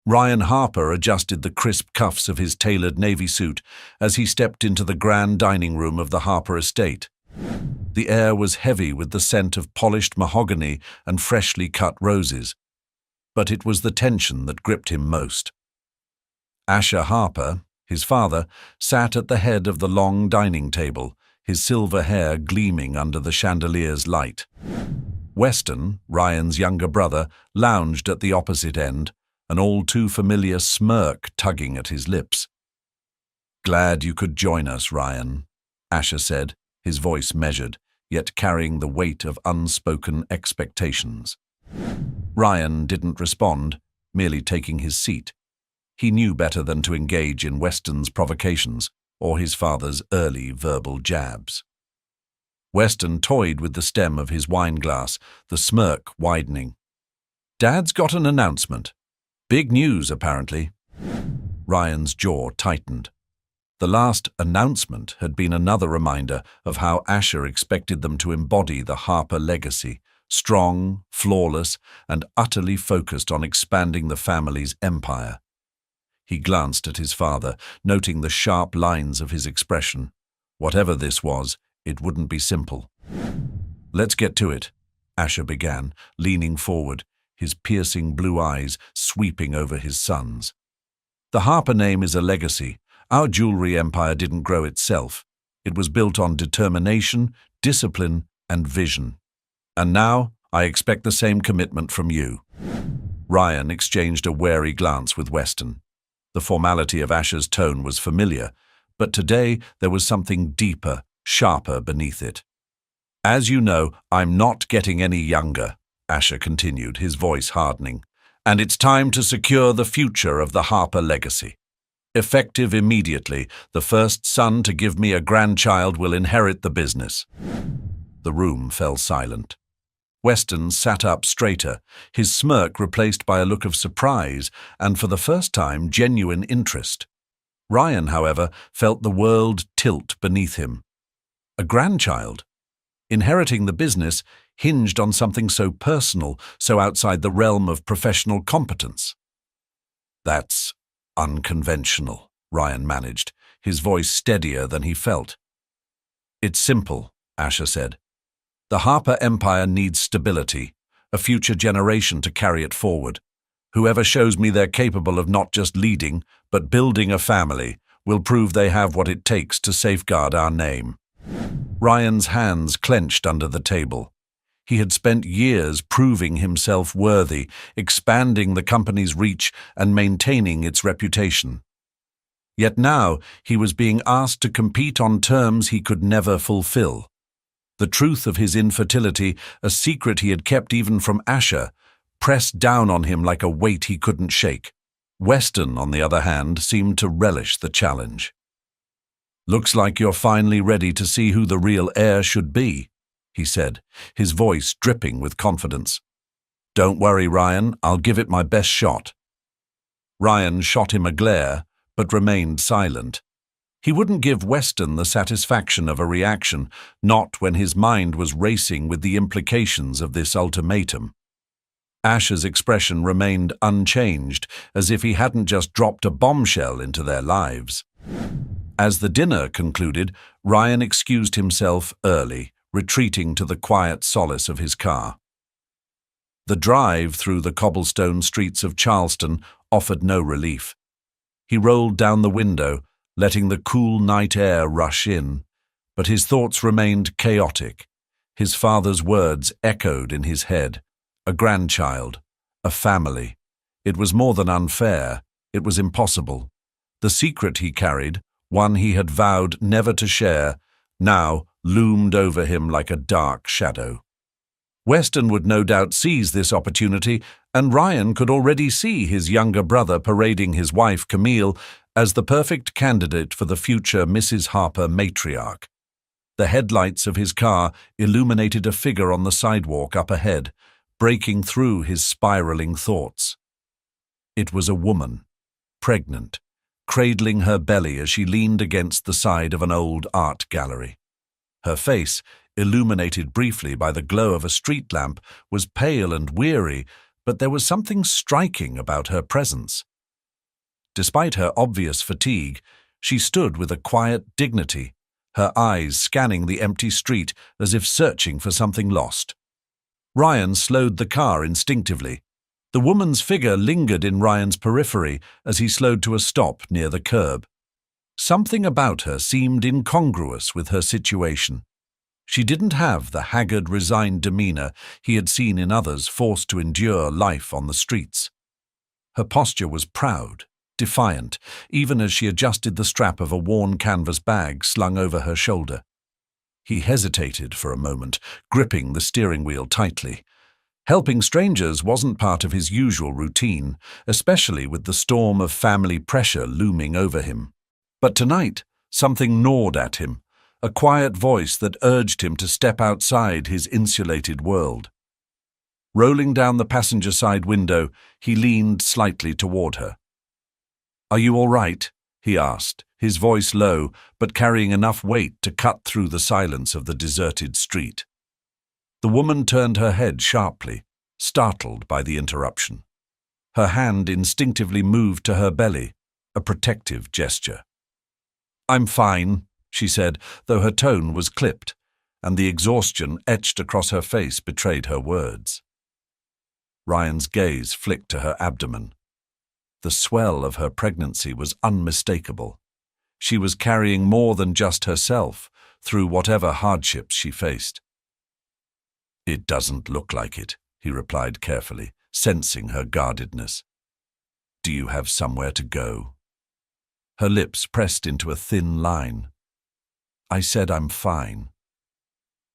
Ryan Harper adjusted the crisp cuffs of his tailored navy suit as he stepped into the grand dining room of the Harper estate. The air was heavy with the scent of polished mahogany and freshly cut roses. But it was the tension that gripped him most. Asher Harper, his father, sat at the head of the long dining table, his silver hair gleaming under the chandelier's light. Weston, Ryan's younger brother, lounged at the opposite end, an all-too-familiar smirk tugging at his lips. "Glad you could join us, Ryan," Asher said, his voice measured, yet carrying the weight of unspoken expectations. Ryan didn't respond, merely taking his seat. He knew better than to engage in Weston's provocations or his father's early verbal jabs. Weston toyed with the stem of his wine glass, the smirk widening. "Dad's got an announcement. Big news, apparently." Ryan's jaw tightened. The last announcement had been another reminder of how Asher expected them to embody the Harper legacy, strong, flawless, and utterly focused on expanding the family's empire. He glanced at his father, noting the sharp lines of his expression. Whatever this was, it wouldn't be simple. "Let's get to it," Asher began, leaning forward, his piercing blue eyes sweeping over his sons. "The Harper name is a legacy. Our jewelry empire didn't grow itself. It was built on determination, discipline, and vision. And now, I expect the same commitment from you." Ryan exchanged a wary glance with Weston. The formality of Asher's tone was familiar, but today there was something deeper, sharper beneath it. "As you know, I'm not getting any younger," Asher continued, his voice hardening, "and it's time to secure the future of the Harper legacy. Effective immediately, the first son to give me a grandchild will inherit the business." The room fell silent. Weston sat up straighter, his smirk replaced by a look of surprise and, for the first time, genuine interest. Ryan, however, felt the world tilt beneath him. A grandchild? Inheriting the business hinged on something so personal, so outside the realm of professional competence. "That's unconventional," Ryan managed, his voice steadier than he felt. "It's simple," Asher said. "The Harper Empire needs stability, a future generation to carry it forward. Whoever shows me they're capable of not just leading, but building a family, will prove they have what it takes to safeguard our name." Ryan's hands clenched under the table. He had spent years proving himself worthy, expanding the company's reach and maintaining its reputation. Yet now he was being asked to compete on terms he could never fulfill. The truth of his infertility, a secret he had kept even from Asher, pressed down on him like a weight he couldn't shake. Weston, on the other hand, seemed to relish the challenge. "Looks like you're finally ready to see who the real heir should be," he said, his voice dripping with confidence. "Don't worry, Ryan, I'll give it my best shot." Ryan shot him a glare, but remained silent. He wouldn't give Weston the satisfaction of a reaction, not when his mind was racing with the implications of this ultimatum. Asher's expression remained unchanged, as if he hadn't just dropped a bombshell into their lives. As the dinner concluded, Ryan excused himself early, retreating to the quiet solace of his car. The drive through the cobblestone streets of Charleston offered no relief. He rolled down the window, letting the cool night air rush in, but his thoughts remained chaotic. His father's words echoed in his head. A grandchild, a family. It was more than unfair, it was impossible. The secret he carried, one he had vowed never to share, now loomed over him like a dark shadow. Weston would no doubt seize this opportunity, and Ryan could already see his younger brother parading his wife, Camille, as the perfect candidate for the future Mrs. Harper matriarch. The headlights of his car illuminated a figure on the sidewalk up ahead, breaking through his spiraling thoughts. It was a woman, pregnant, cradling her belly as she leaned against the side of an old art gallery. Her face, illuminated briefly by the glow of a street lamp, was pale and weary, but there was something striking about her presence, Despite her obvious fatigue, she stood with a quiet dignity, her eyes scanning the empty street as if searching for something lost. Ryan slowed the car instinctively. The woman's figure lingered in Ryan's periphery as he slowed to a stop near the curb. Something about her seemed incongruous with her situation. She didn't have the haggard, resigned demeanor he had seen in others forced to endure life on the streets. Her posture was proud, defiant, even as she adjusted the strap of a worn canvas bag slung over her shoulder. He hesitated for a moment, gripping the steering wheel tightly. Helping strangers wasn't part of his usual routine, especially with the storm of family pressure looming over him. But tonight, something gnawed at him, a quiet voice that urged him to step outside his insulated world. Rolling down the passenger side window, he leaned slightly toward her. "Are you all right?" he asked, his voice low, but carrying enough weight to cut through the silence of the deserted street. The woman turned her head sharply, startled by the interruption. Her hand instinctively moved to her belly, a protective gesture. "I'm fine," she said, though her tone was clipped, and the exhaustion etched across her face betrayed her words. Ryan's gaze flicked to her abdomen. The swell of her pregnancy was unmistakable. She was carrying more than just herself through whatever hardships she faced. "It doesn't look like it," he replied carefully, sensing her guardedness. "Do you have somewhere to go?" Her lips pressed into a thin line. "I said I'm fine."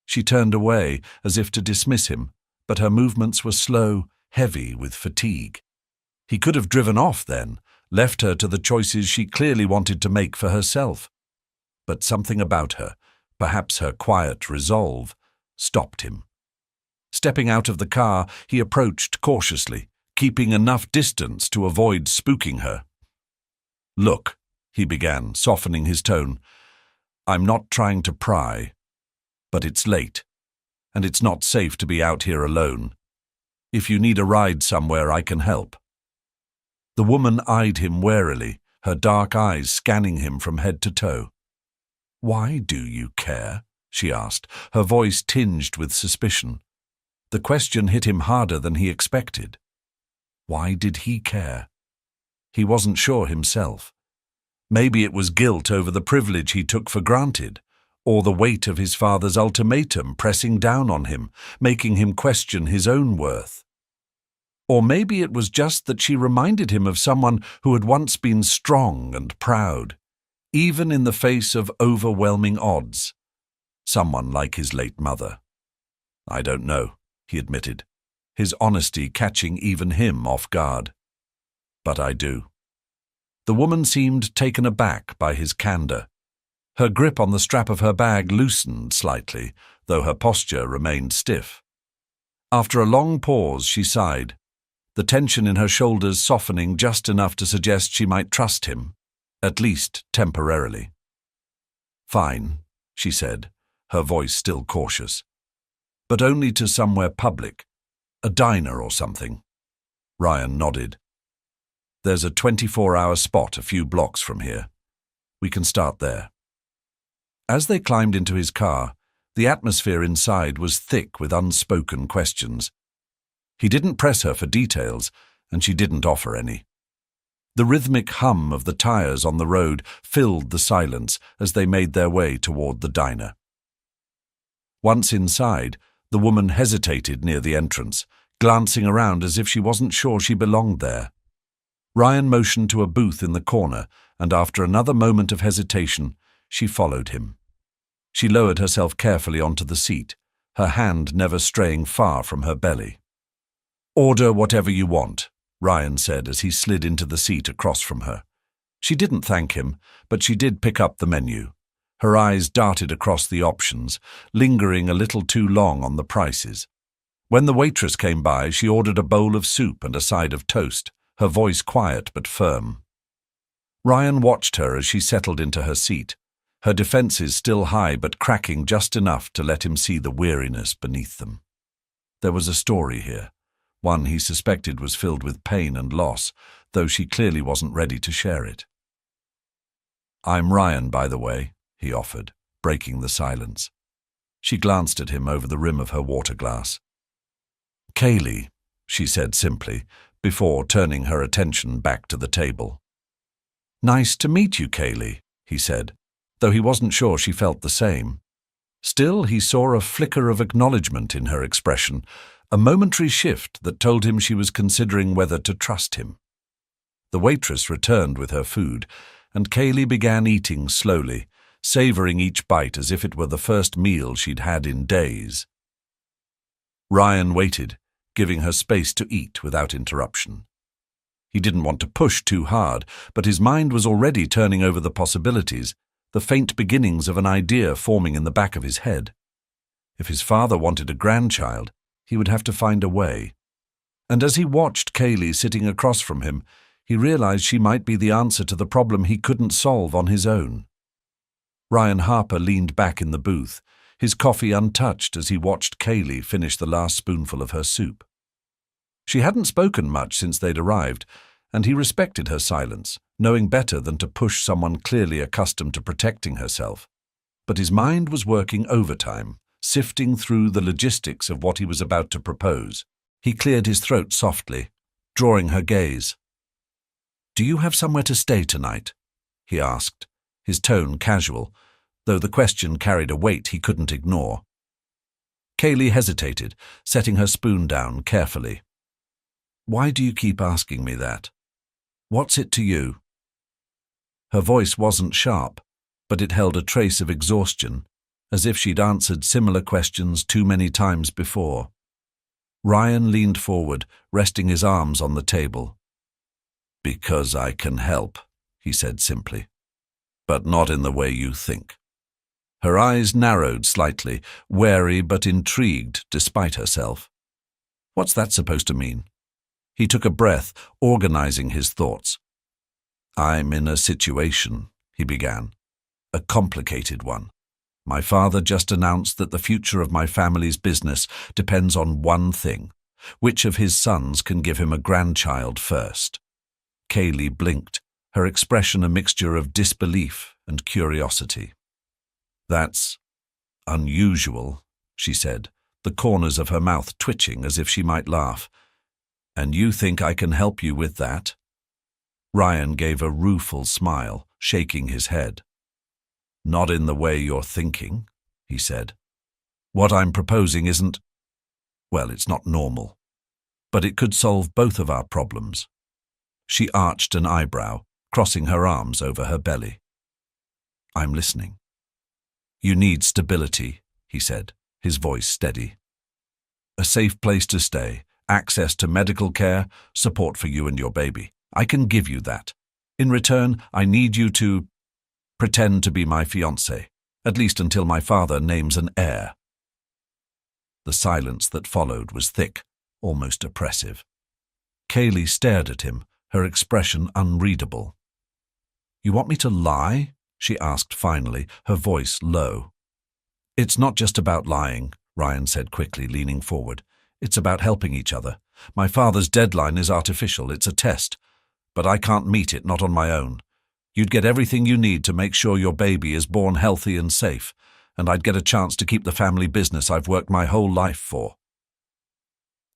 She turned away as if to dismiss him, but her movements were slow, heavy with fatigue. He could have driven off then, left her to the choices she clearly wanted to make for herself. But something about her, perhaps her quiet resolve, stopped him. Stepping out of the car, he approached cautiously, keeping enough distance to avoid spooking her. "Look," he began, softening his tone, "I'm not trying to pry, but it's late, and it's not safe to be out here alone. If you need a ride somewhere, I can help." The woman eyed him warily, her dark eyes scanning him from head to toe. "Why do you care?" she asked, her voice tinged with suspicion. The question hit him harder than he expected. Why did he care? He wasn't sure himself. Maybe it was guilt over the privilege he took for granted, or the weight of his father's ultimatum pressing down on him, making him question his own worth. Or maybe it was just that she reminded him of someone who had once been strong and proud, even in the face of overwhelming odds. Someone like his late mother. "I don't know," he admitted, his honesty catching even him off guard. "But I do." The woman seemed taken aback by his candor. Her grip on the strap of her bag loosened slightly, though her posture remained stiff. After a long pause, she sighed, the tension in her shoulders softening just enough to suggest she might trust him, at least temporarily. "Fine," she said, her voice still cautious. "But only to somewhere public, a diner or something." Ryan nodded. "There's a 24-hour spot a few blocks from here. We can start there." As they climbed into his car, the atmosphere inside was thick with unspoken questions. He didn't press her for details, and she didn't offer any. The rhythmic hum of the tires on the road filled the silence as they made their way toward the diner. Once inside, the woman hesitated near the entrance, glancing around as if she wasn't sure she belonged there. Ryan motioned to a booth in the corner, and after another moment of hesitation, she followed him. She lowered herself carefully onto the seat, her hand never straying far from her belly. "Order whatever you want," Ryan said as he slid into the seat across from her. She didn't thank him, but she did pick up the menu. Her eyes darted across the options, lingering a little too long on the prices. When the waitress came by, she ordered a bowl of soup and a side of toast, her voice quiet but firm. Ryan watched her as she settled into her seat, her defenses still high but cracking just enough to let him see the weariness beneath them. There was a story here, one he suspected was filled with pain and loss, though she clearly wasn't ready to share it. "I'm Ryan, by the way," he offered, breaking the silence. She glanced at him over the rim of her water glass. "Kaylee," she said simply, before turning her attention back to the table. "Nice to meet you, Kaylee," he said, though he wasn't sure she felt the same. Still, he saw a flicker of acknowledgement in her expression, a momentary shift that told him she was considering whether to trust him. The waitress returned with her food, and Kaylee began eating slowly, savoring each bite as if it were the first meal she'd had in days. Ryan waited, giving her space to eat without interruption. He didn't want to push too hard, but his mind was already turning over the possibilities, the faint beginnings of an idea forming in the back of his head. If his father wanted a grandchild, he would have to find a way. And as he watched Kaylee sitting across from him, he realized she might be the answer to the problem he couldn't solve on his own. Ryan Harper leaned back in the booth, his coffee untouched as he watched Kaylee finish the last spoonful of her soup. She hadn't spoken much since they'd arrived, and he respected her silence, knowing better than to push someone clearly accustomed to protecting herself. But his mind was working overtime, sifting through the logistics of what he was about to propose. He cleared his throat softly, drawing her gaze. "Do you have somewhere to stay tonight?" he asked, his tone casual, though the question carried a weight he couldn't ignore. Kaylee hesitated, setting her spoon down carefully. "Why do you keep asking me that? What's it to you?" Her voice wasn't sharp, but it held a trace of exhaustion, as if she'd answered similar questions too many times before. Ryan leaned forward, resting his arms on the table. "Because I can help," he said simply, "but not in the way you think." Her eyes narrowed slightly, wary but intrigued despite herself. What's that supposed to mean? He took a breath, organizing his thoughts. "I'm in a situation," he began. "A complicated one. My father just announced that the future of my family's business depends on one thing: which of his sons can give him a grandchild first." Kaylee blinked, her expression a mixture of disbelief and curiosity. "That's unusual," she said, the corners of her mouth twitching as if she might laugh. "And you think I can help you with that?" Ryan gave a rueful smile, shaking his head. "Not in the way you're thinking," he said. "What I'm proposing isn't, well, it's not normal. But it could solve both of our problems." She arched an eyebrow, crossing her arms over her belly. "I'm listening." "You need stability," he said, his voice steady. "A safe place to stay, access to medical care, support for you and your baby. I can give you that. In return, I need you to pretend to be my fiancé, at least until my father names an heir." The silence that followed was thick, almost oppressive. Kaylee stared at him, her expression unreadable. "You want me to lie?" she asked finally, her voice low. "It's not just about lying," Ryan said quickly, leaning forward. "It's about helping each other. My father's deadline is artificial, it's a test. But I can't meet it, not on my own. You'd get everything you need to make sure your baby is born healthy and safe, and I'd get a chance to keep the family business I've worked my whole life for."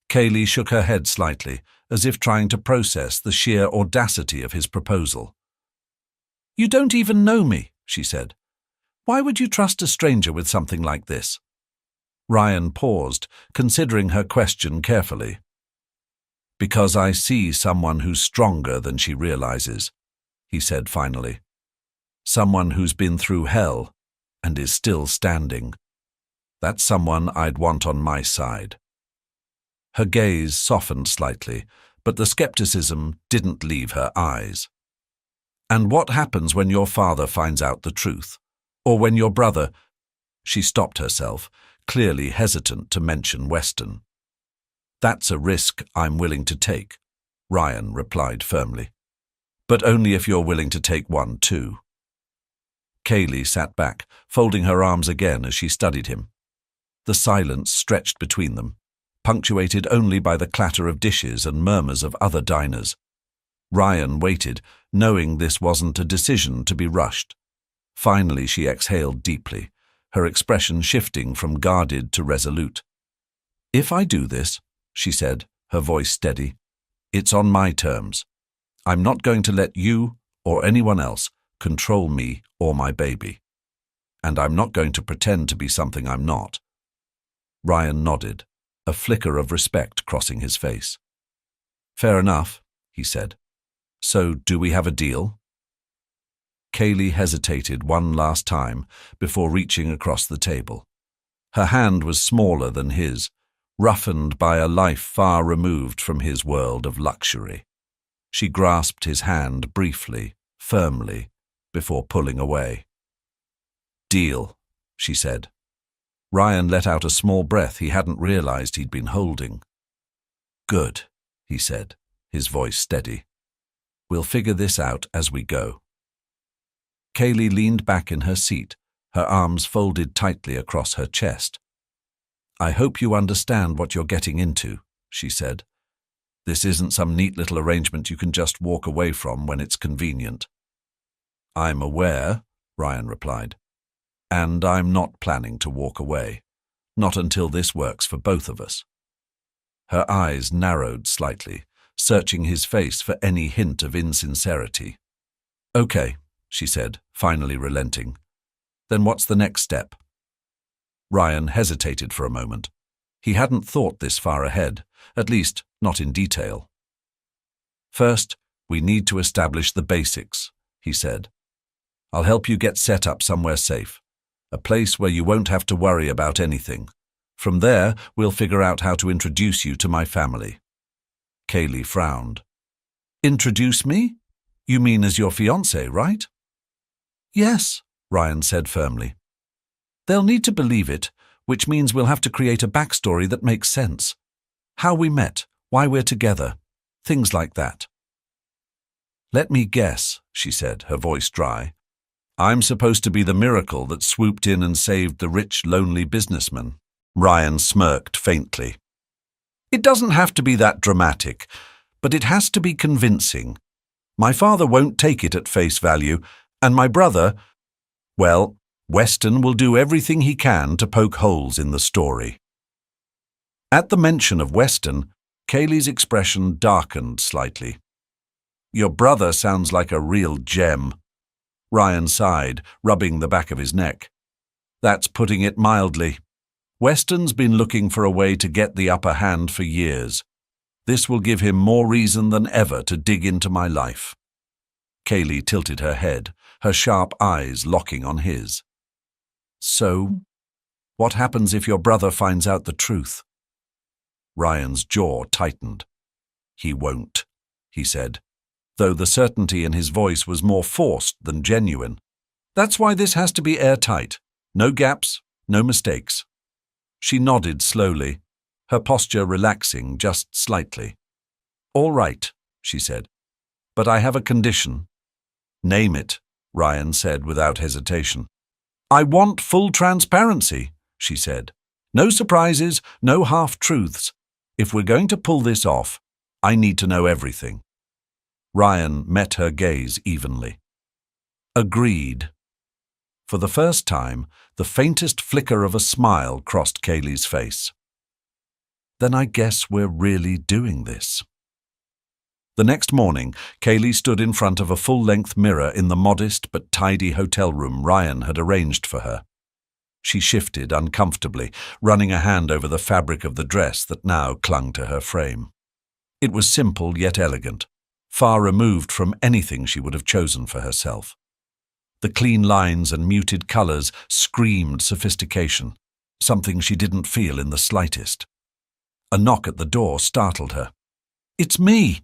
Kaylee shook her head slightly, as if trying to process the sheer audacity of his proposal. "You don't even know me," she said. "Why would you trust a stranger with something like this?" Ryan paused, considering her question carefully. "Because I see someone who's stronger than she realizes," he said finally. "Someone who's been through hell and is still standing. That's someone I'd want on my side." Her gaze softened slightly, but the skepticism didn't leave her eyes. "And what happens when your father finds out the truth? Or when your brother—" She stopped herself, clearly hesitant to mention Weston. "That's a risk I'm willing to take," Ryan replied firmly. "But only if you're willing to take one too." Kaylee sat back, folding her arms again as she studied him. The silence stretched between them, punctuated only by the clatter of dishes and murmurs of other diners. Ryan waited, knowing this wasn't a decision to be rushed. Finally, she exhaled deeply, her expression shifting from guarded to resolute. "If I do this," she said, her voice steady, "it's on my terms. I'm not going to let you or anyone else control me or my baby. And I'm not going to pretend to be something I'm not." Ryan nodded, a flicker of respect crossing his face. "Fair enough," he said. "So do we have a deal?" Kaylee hesitated one last time before reaching across the table. Her hand was smaller than his, roughened by a life far removed from his world of luxury. She grasped his hand briefly, firmly, before pulling away. "Deal," she said. Ryan let out a small breath he hadn't realized he'd been holding. "Good," he said, his voice steady. "We'll figure this out as we go." Kaylee leaned back in her seat, her arms folded tightly across her chest. "I hope you understand what you're getting into," she said. "This isn't some neat little arrangement you can just walk away from when it's convenient." "I'm aware," Ryan replied. "And I'm not planning to walk away. Not until this works for both of us." Her eyes narrowed slightly, searching his face for any hint of insincerity. "Okay," she said, finally relenting. "Then what's the next step?" Ryan hesitated for a moment. He hadn't thought this far ahead, at least not in detail. "First, we need to establish the basics," he said. "I'll help you get set up somewhere safe, a place where you won't have to worry about anything. From there, we'll figure out how to introduce you to my family." Kaylee frowned. "Introduce me? You mean as your fiancé, right?" "Yes," Ryan said firmly. "They'll need to believe it, which means we'll have to create a backstory that makes sense. How we met, why we're together, things like that." "Let me guess," she said, her voice dry. "I'm supposed to be the miracle that swooped in and saved the rich, lonely businessman." Ryan smirked faintly. "It doesn't have to be that dramatic, but it has to be convincing. My father won't take it at face value, and my brother, well, Weston will do everything he can to poke holes in the story." At the mention of Weston, Kaylee's expression darkened slightly. "Your brother sounds like a real gem." Ryan sighed, rubbing the back of his neck. "That's putting it mildly. Weston's been looking for a way to get the upper hand for years. This will give him more reason than ever to dig into my life." Kaylee tilted her head, her sharp eyes locking on his. "So, what happens if your brother finds out the truth?" Ryan's jaw tightened. "He won't," he said, though the certainty in his voice was more forced than genuine. "That's why this has to be airtight. No gaps, no mistakes." She nodded slowly, her posture relaxing just slightly. "All right," she said, "but I have a condition." "Name it," Ryan said without hesitation. "I want full transparency," she said. "No surprises, no half-truths. If we're going to pull this off, I need to know everything." Ryan met her gaze evenly. "Agreed." For the first time, the faintest flicker of a smile crossed Kaylee's face. "Then I guess we're really doing this." The next morning, Kaylee stood in front of a full-length mirror in the modest but tidy hotel room Ryan had arranged for her. She shifted uncomfortably, running a hand over the fabric of the dress that now clung to her frame. It was simple yet elegant, far removed from anything she would have chosen for herself. The clean lines and muted colors screamed sophistication, something she didn't feel in the slightest. A knock at the door startled her. "It's me,"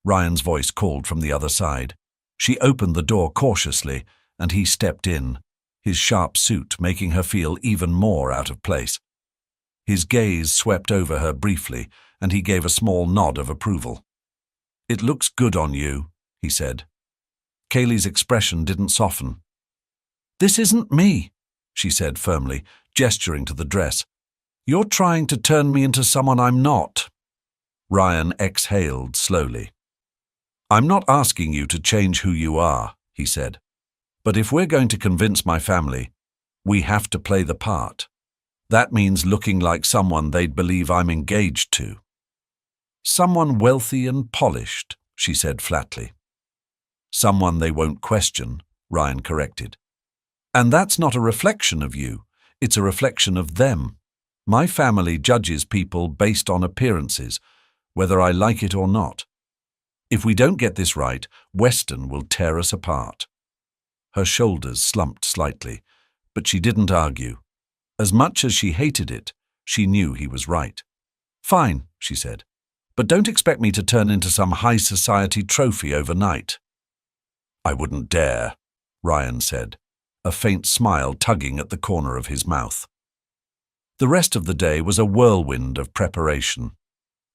Ryan's voice called from the other side. She opened the door cautiously, and he stepped in, his sharp suit making her feel even more out of place. His gaze swept over her briefly, and he gave a small nod of approval. "It looks good on you," he said. Kaylee's expression didn't soften. "This isn't me," she said firmly, gesturing to the dress. "You're trying to turn me into someone I'm not." Ryan exhaled slowly. I'm not asking you to change who you are, he said. But if we're going to convince my family, we have to play the part. That means looking like someone they'd believe I'm engaged to. Someone wealthy and polished, she said flatly. Someone they won't question, Ryan corrected. And that's not a reflection of you, it's a reflection of them. My family judges people based on appearances, whether I like it or not. If we don't get this right, Weston will tear us apart. Her shoulders slumped slightly, but she didn't argue. As much as she hated it, she knew he was right. Fine, she said, but don't expect me to turn into some high society trophy overnight. I wouldn't dare, Ryan said, a faint smile tugging at the corner of his mouth. The rest of the day was a whirlwind of preparation.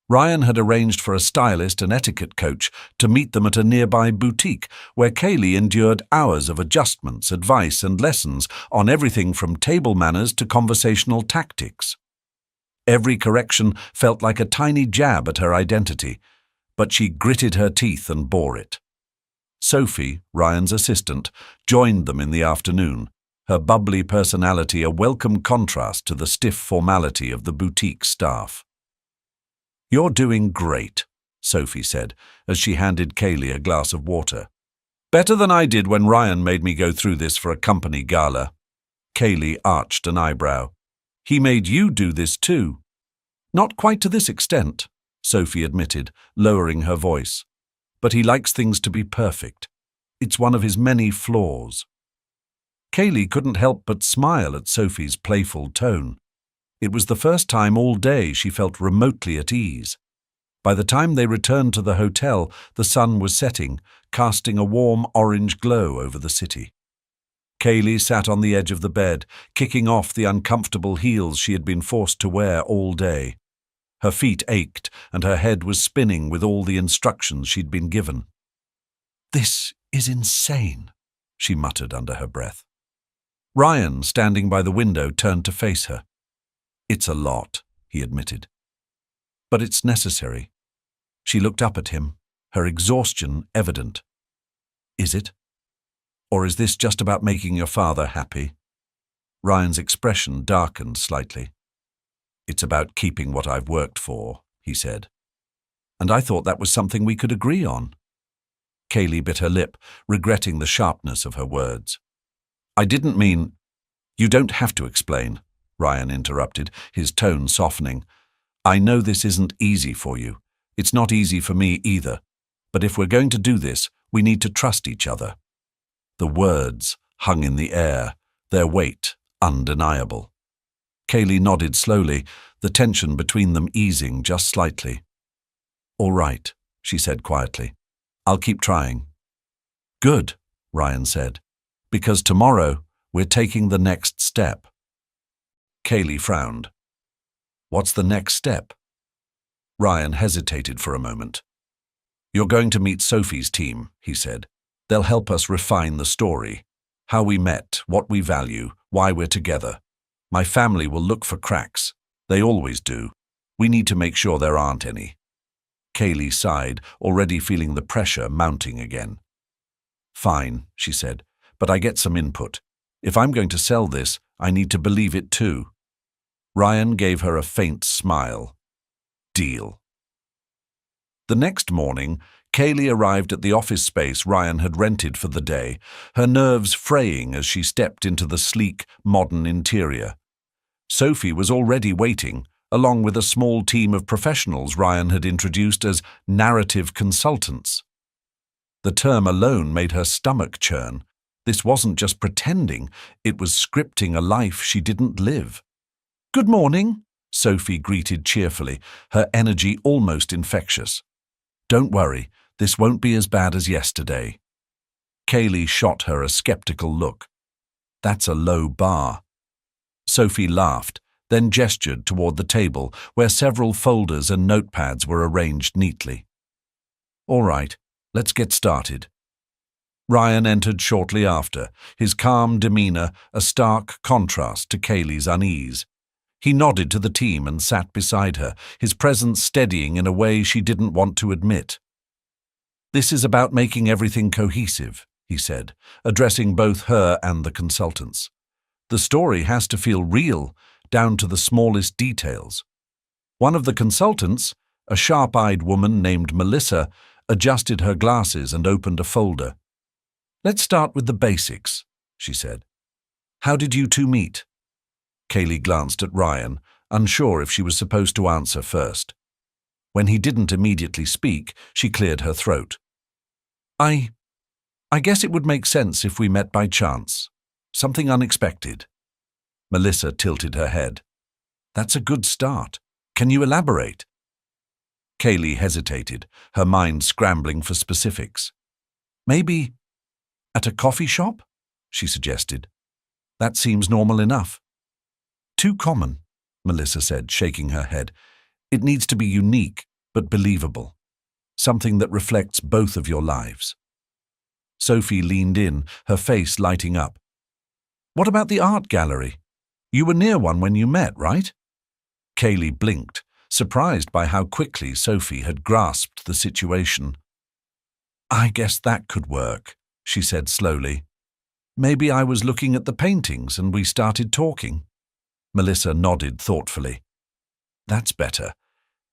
Ryan had arranged for a stylist and etiquette coach to meet them at a nearby boutique where Kaylee endured hours of adjustments, advice and lessons on everything from table manners to conversational tactics. Every correction felt like a tiny jab at her identity, but she gritted her teeth and bore it. Sophie, Ryan's assistant, joined them in the afternoon, her bubbly personality a welcome contrast to the stiff formality of the boutique staff. You're doing great, Sophie said, as she handed Kaylee a glass of water. Better than I did when Ryan made me go through this for a company gala. Kaylee arched an eyebrow. He made you do this too. Not quite to this extent, Sophie admitted, lowering her voice. But he likes things to be perfect. It's one of his many flaws. Kaylee couldn't help but smile at Sophie's playful tone. It was the first time all day she felt remotely at ease. By the time they returned to the hotel, the sun was setting, casting a warm orange glow over the city. Kaylee sat on the edge of the bed, kicking off the uncomfortable heels she had been forced to wear all day. Her feet ached and her head was spinning with all the instructions she'd been given. "This is insane," she muttered under her breath. Ryan, standing by the window, turned to face her. "It's a lot," he admitted. "But it's necessary." She looked up at him, her exhaustion evident. "Is it? Or is this just about making your father happy?" Ryan's expression darkened slightly. "It's about keeping what I've worked for," he said. "And I thought that was something we could agree on." Kaylee bit her lip, regretting the sharpness of her words. "I didn't mean—" "You don't have to explain," Ryan interrupted, his tone softening. "I know this isn't easy for you. It's not easy for me either. But if we're going to do this, we need to trust each other." The words hung in the air, their weight undeniable. Kaylee nodded slowly, the tension between them easing just slightly. "All right," she said quietly. "I'll keep trying." "Good," Ryan said, "because tomorrow we're taking the next step." Kaylee frowned. "What's the next step?" Ryan hesitated for a moment. "You're going to meet Sophie's team," he said. "They'll help us refine the story. How we met, what we value, why we're together. My family will look for cracks. They always do. We need to make sure there aren't any." Kaylee sighed, already feeling the pressure mounting again. "Fine," she said, "but I get some input. If I'm going to sell this, I need to believe it too." Ryan gave her a faint smile. "Deal." The next morning, Kaylee arrived at the office space Ryan had rented for the day, her nerves fraying as she stepped into the sleek, modern interior. Sophie was already waiting, along with a small team of professionals Ryan had introduced as narrative consultants. The term alone made her stomach churn. This wasn't just pretending, it was scripting a life she didn't live. "Good morning," Sophie greeted cheerfully, her energy almost infectious. "Don't worry, this won't be as bad as yesterday." Kaylee shot her a skeptical look. "That's a low bar." Sophie laughed, then gestured toward the table where several folders and notepads were arranged neatly. "All right, let's get started." Ryan entered shortly after, his calm demeanor a stark contrast to Kaylee's unease. He nodded to the team and sat beside her, his presence steadying in a way she didn't want to admit. This is about making everything cohesive, he said, addressing both her and the consultants. The story has to feel real, down to the smallest details. One of the consultants, a sharp-eyed woman named Melissa, adjusted her glasses and opened a folder. "Let's start with the basics," she said. "How did you two meet?" Kaylee glanced at Ryan, unsure if she was supposed to answer first. When he didn't immediately speak, she cleared her throat. I guess it would make sense if we met by chance. Something unexpected." Melissa tilted her head. "That's a good start. Can you elaborate?" Kaylee hesitated, her mind scrambling for specifics. "Maybe at a coffee shop?" she suggested. "That seems normal enough." "Too common," Melissa said, shaking her head. "It needs to be unique, but believable. Something that reflects both of your lives." Sophie leaned in, her face lighting up. "What about the art gallery? You were near one when you met, right?" Kaylee blinked, surprised by how quickly Sophie had grasped the situation. "I guess that could work," she said slowly. "Maybe I was looking at the paintings and we started talking." Melissa nodded thoughtfully. "That's better.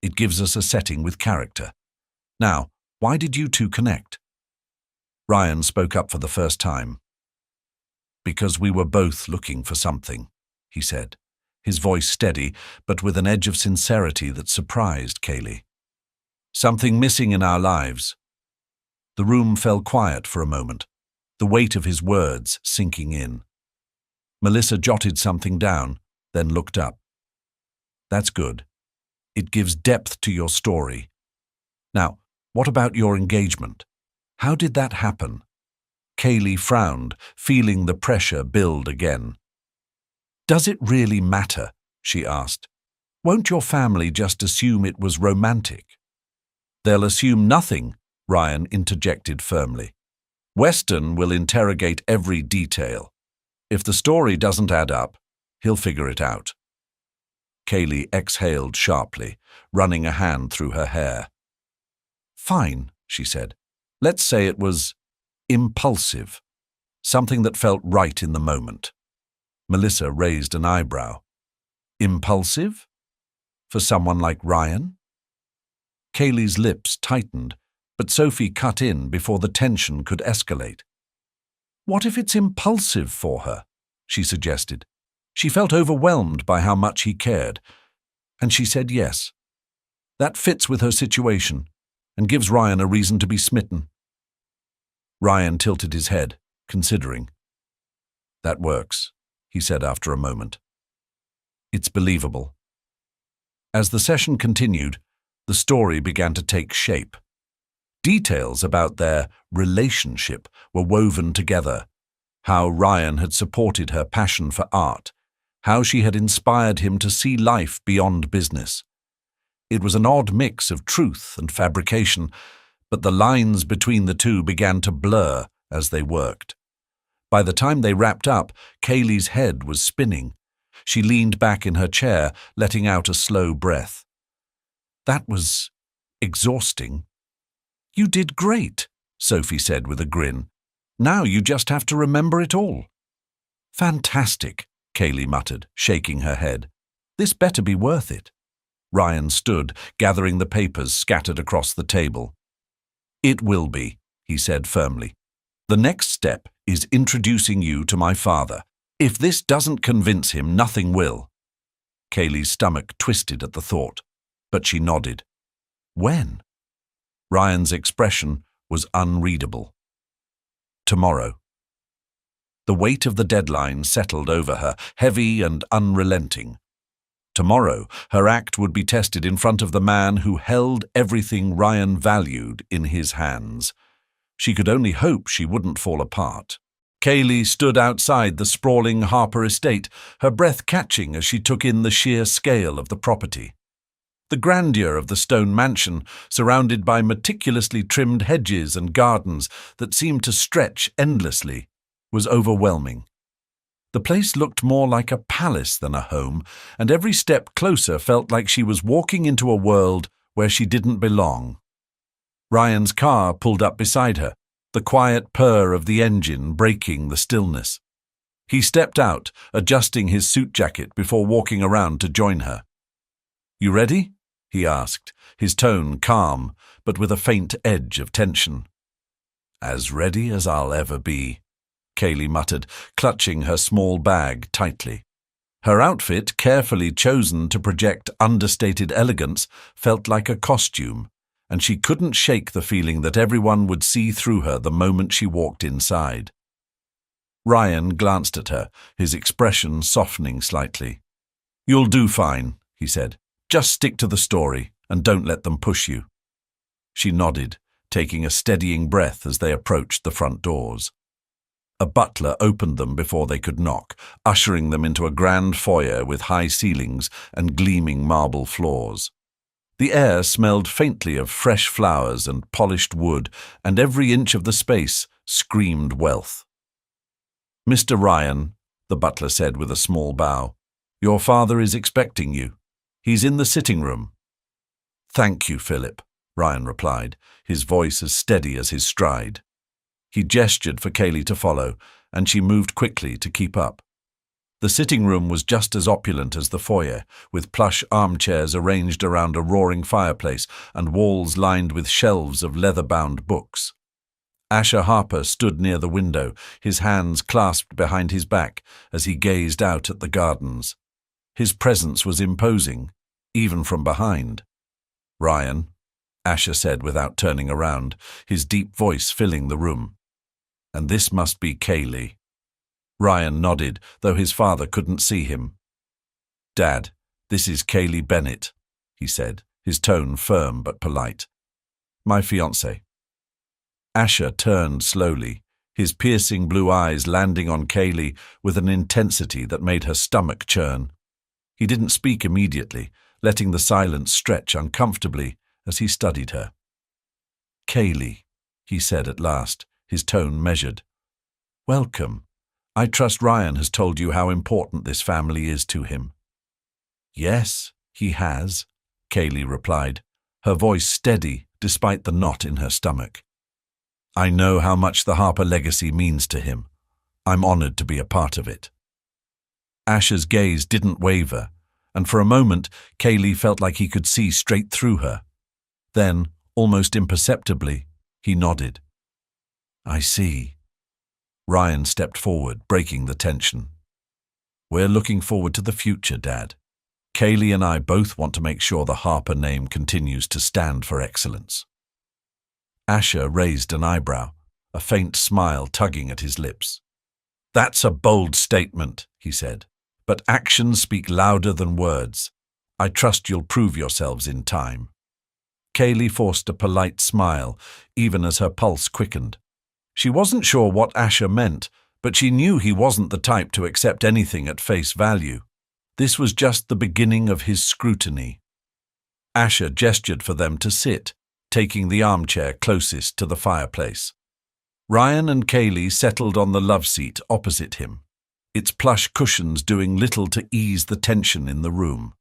It gives us a setting with character. Now, why did you two connect?" Ryan spoke up for the first time. "Because we were both looking for something," he said, his voice steady, but with an edge of sincerity that surprised Kaylee. "Something missing in our lives." The room fell quiet for a moment, the weight of his words sinking in. Melissa jotted something down, then looked up. "That's good. It gives depth to your story. Now, what about your engagement? How did that happen?" Kaylee frowned, feeling the pressure build again. "Does it really matter?" she asked. "Won't your family just assume it was romantic?" "They'll assume nothing," Ryan interjected firmly. "Weston will interrogate every detail. If the story doesn't add up, he'll figure it out." Kaylee exhaled sharply, running a hand through her hair. "Fine," she said. "Let's say it was impulsive. Something that felt right in the moment." Melissa raised an eyebrow. "Impulsive? For someone like Ryan?" Kaylee's lips tightened, but Sophie cut in before the tension could escalate. "What if it's impulsive for her?" she suggested. She felt overwhelmed by how much he cared, and she said yes. That fits with her situation and gives Ryan a reason to be smitten. Ryan tilted his head, considering. "That works," he said after a moment. "It's believable." As the session continued, the story began to take shape. Details about their relationship were woven together. How Ryan had supported her passion for art, how she had inspired him to see life beyond business. It was an odd mix of truth and fabrication, but the lines between the two began to blur as they worked. By the time they wrapped up, Kaylee's head was spinning. She leaned back in her chair, letting out a slow breath. "That was exhausting." "You did great," Sophie said with a grin. "Now you just have to remember it all." "Fantastic," Kaylee muttered, shaking her head. "This better be worth it." Ryan stood, gathering the papers scattered across the table. "It will be," he said firmly. "The next step is introducing you to my father. If this doesn't convince him, nothing will." Kaylee's stomach twisted at the thought, but she nodded. "When?" Ryan's expression was unreadable. "Tomorrow." The weight of the deadline settled over her, heavy and unrelenting. Tomorrow, her act would be tested in front of the man who held everything Ryan valued in his hands. She could only hope she wouldn't fall apart. Kaylee stood outside the sprawling Harper estate, her breath catching as she took in the sheer scale of the property. The grandeur of the stone mansion, surrounded by meticulously trimmed hedges and gardens that seemed to stretch endlessly, was overwhelming. The place looked more like a palace than a home, and every step closer felt like she was walking into a world where she didn't belong. Ryan's car pulled up beside her, the quiet purr of the engine breaking the stillness. He stepped out, adjusting his suit jacket before walking around to join her. "You ready?" he asked, his tone calm, but with a faint edge of tension. "As ready as I'll ever be," Kaylee muttered, clutching her small bag tightly. Her outfit, carefully chosen to project understated elegance, felt like a costume, and she couldn't shake the feeling that everyone would see through her the moment she walked inside. Ryan glanced at her, his expression softening slightly. "You'll do fine," he said. "Just stick to the story, and don't let them push you." She nodded, taking a steadying breath as they approached the front doors. A butler opened them before they could knock, ushering them into a grand foyer with high ceilings and gleaming marble floors. The air smelled faintly of fresh flowers and polished wood, and every inch of the space screamed wealth. "Mr. Ryan," the butler said with a small bow, "your father is expecting you. He's in the sitting room." "Thank you, Philip," Ryan replied, his voice as steady as his stride. He gestured for Kaylee to follow, and she moved quickly to keep up. The sitting room was just as opulent as the foyer, with plush armchairs arranged around a roaring fireplace and walls lined with shelves of leather-bound books. Asher Harper stood near the window, his hands clasped behind his back as he gazed out at the gardens. His presence was imposing, even from behind. "Ryan," Asher said without turning around, his deep voice filling the room. "And this must be Kaylee." Ryan nodded, though his father couldn't see him. "Dad, this is Kaylee Bennett," he said, his tone firm but polite. "My fiancée." Asher turned slowly, his piercing blue eyes landing on Kaylee with an intensity that made her stomach churn. He didn't speak immediately, letting the silence stretch uncomfortably as he studied her. "Kaylee," he said at last, his tone measured. "Welcome. I trust Ryan has told you how important this family is to him." "Yes, he has," Kaylee replied, her voice steady despite the knot in her stomach. "I know how much the Harper legacy means to him. I'm honored to be a part of it." Asher's gaze didn't waver, and for a moment Kaylee felt like he could see straight through her. Then, almost imperceptibly, he nodded. "I see." Ryan stepped forward, breaking the tension. "We're looking forward to the future, Dad. Kaylee and I both want to make sure the Harper name continues to stand for excellence." Asher raised an eyebrow, a faint smile tugging at his lips. "That's a bold statement," he said, "but actions speak louder than words. I trust you'll prove yourselves in time." Kaylee forced a polite smile, even as her pulse quickened. She wasn't sure what Asher meant, but she knew he wasn't the type to accept anything at face value. This was just the beginning of his scrutiny. Asher gestured for them to sit, taking the armchair closest to the fireplace. Ryan and Kaylee settled on the love seat opposite him, its plush cushions doing little to ease the tension in the room.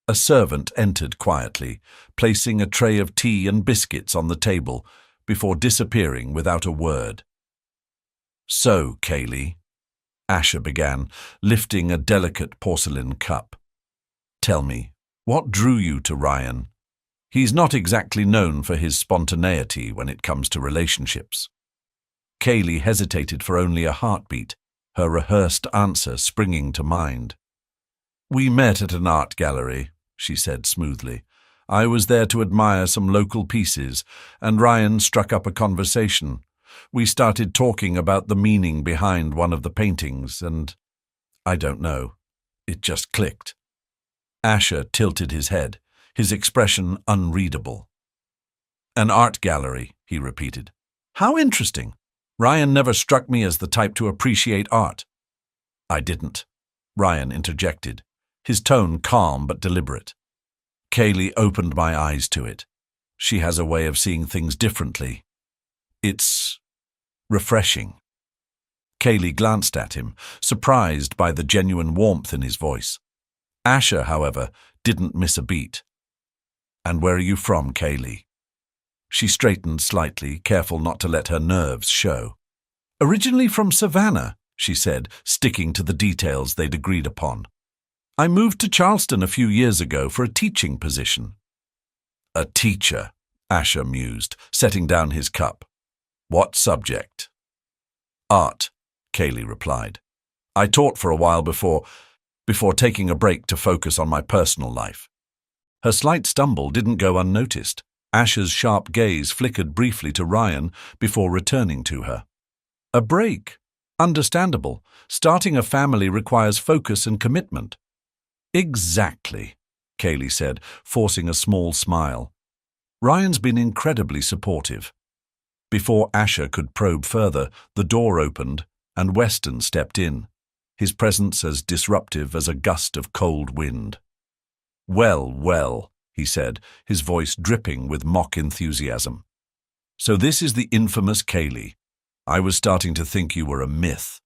A servant entered quietly, placing a tray of tea and biscuits on the table before disappearing without a word. "So, Kaylee," Asher began, lifting a delicate porcelain cup. "Tell me, what drew you to Ryan? He's not exactly known for his spontaneity when it comes to relationships." Kaylee hesitated for only a heartbeat, her rehearsed answer springing to mind. "We met at an art gallery," she said smoothly. "I was there to admire some local pieces, and Ryan struck up a conversation. We started talking about the meaning behind one of the paintings, and I don't know. It just clicked." Asher tilted his head, his expression unreadable. "An art gallery," he repeated. "How interesting. Ryan never struck me as the type to appreciate art." "I didn't," Ryan interjected, his tone calm but deliberate. "Kaylee opened my eyes to it. She has a way of seeing things differently. It's refreshing." Kaylee glanced at him, surprised by the genuine warmth in his voice. Asher, however, didn't miss a beat. "And where are you from, Kaylee?" She straightened slightly, careful not to let her nerves show. Originally from Savannah, she said, sticking to the details they'd agreed upon. I moved to Charleston a few years ago for a teaching position. A teacher, Asher mused, setting down his cup. What subject? Art, Kaylee replied. I taught for a while before taking a break to focus on my personal life. Her slight stumble didn't go unnoticed. Asher's sharp gaze flickered briefly to Ryan before returning to her. A break. Understandable. Starting a family requires focus and commitment. Exactly, Kaylee said, forcing a small smile. Ryan's been incredibly supportive. Before Asher could probe further, the door opened and Weston stepped in, his presence as disruptive as a gust of cold wind. Well, well, he said, his voice dripping with mock enthusiasm. So this is the infamous Kaylee. I was starting to think you were a myth.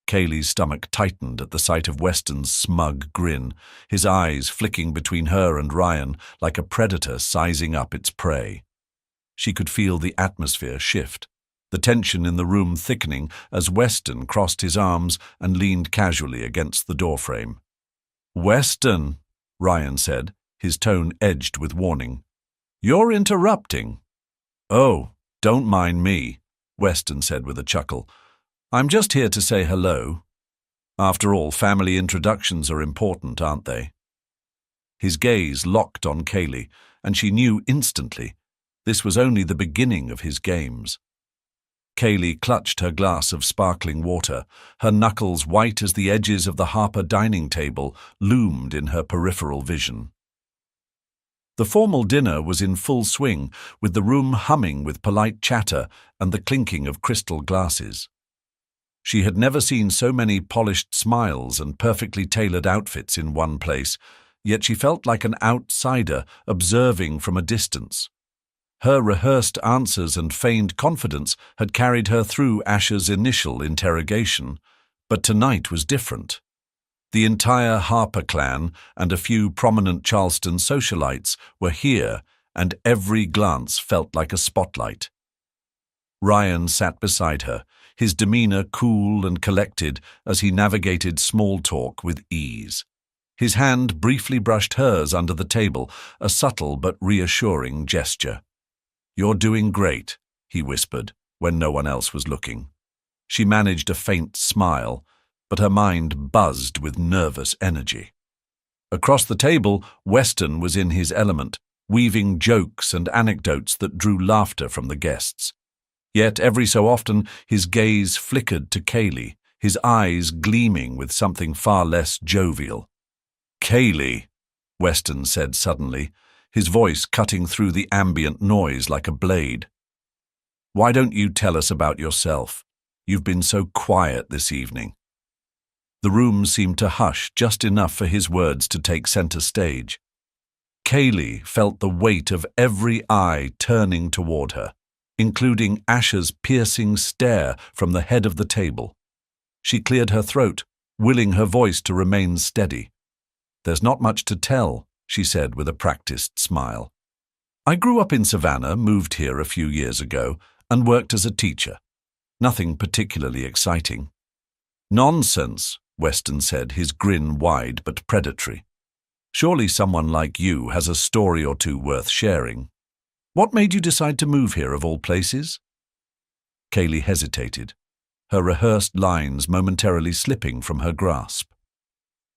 Kaylee's stomach tightened at the sight of Weston's smug grin, his eyes flicking between her and Ryan like a predator sizing up its prey. She could feel the atmosphere shift, the tension in the room thickening as Weston crossed his arms and leaned casually against the doorframe. Weston, Ryan said, his tone edged with warning. You're interrupting. Oh, don't mind me, Weston said with a chuckle. I'm just here to say hello. After all, family introductions are important, aren't they? His gaze locked on Kaylee, and she knew instantly this was only the beginning of his games. Kaylee clutched her glass of sparkling water, her knuckles white as the edges of the Harper dining table loomed in her peripheral vision. The formal dinner was in full swing, with the room humming with polite chatter and the clinking of crystal glasses. She had never seen so many polished smiles and perfectly tailored outfits in one place, yet she felt like an outsider observing from a distance. Her rehearsed answers and feigned confidence had carried her through Asher's initial interrogation, but tonight was different. The entire Harper clan and a few prominent Charleston socialites were here, and every glance felt like a spotlight. Ryan sat beside her, his demeanor cool and collected as he navigated small talk with ease. His hand briefly brushed hers under the table, a subtle but reassuring gesture. You're doing great, he whispered, when no one else was looking. She managed a faint smile, but her mind buzzed with nervous energy. Across the table, Weston was in his element, weaving jokes and anecdotes that drew laughter from the guests. Yet every so often his gaze flickered to Kaylee, his eyes gleaming with something far less jovial. Kaylee, Weston said suddenly, his voice cutting through the ambient noise like a blade. Why don't you tell us about yourself? You've been so quiet this evening. The room seemed to hush just enough for his words to take center stage. Kaylee felt the weight of every eye turning toward her, including Asher's piercing stare from the head of the table. She cleared her throat, willing her voice to remain steady. There's not much to tell, she said with a practiced smile. I grew up in Savannah, moved here a few years ago, and worked as a teacher. Nothing particularly exciting. Nonsense, Weston said, his grin wide but predatory. Surely someone like you has a story or two worth sharing. What made you decide to move here of all places? Kaylee hesitated, her rehearsed lines momentarily slipping from her grasp.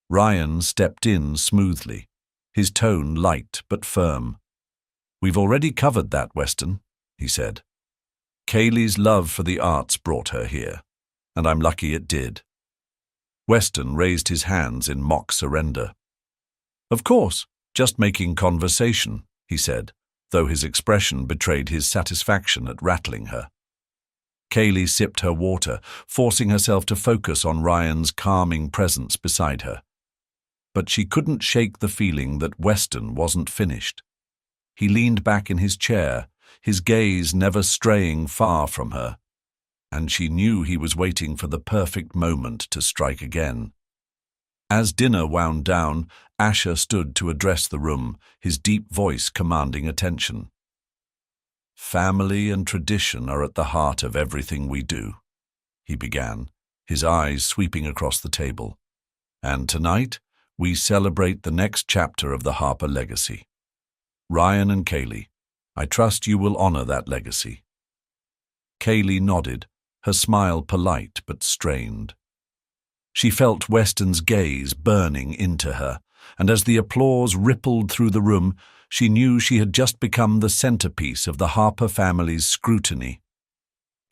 Ryan stepped in smoothly, his tone light but firm. We've already covered that, Weston, he said. Kaylee's love for the arts brought her here, and I'm lucky it did. Weston raised his hands in mock surrender. Of course, just making conversation, he said, though his expression betrayed his satisfaction at rattling her. Kaylee sipped her water, forcing herself to focus on Ryan's calming presence beside her. But she couldn't shake the feeling that Weston wasn't finished. He leaned back in his chair, his gaze never straying far from her, and she knew he was waiting for the perfect moment to strike again. As dinner wound down, Asher stood to address the room, his deep voice commanding attention. Family and tradition are at the heart of everything we do, he began, his eyes sweeping across the table. And tonight, we celebrate the next chapter of the Harper legacy. Ryan and Kaylee, I trust you will honor that legacy. Kaylee nodded, her smile polite but strained. She felt Weston's gaze burning into her, and as the applause rippled through the room, she knew she had just become the centerpiece of the Harper family's scrutiny.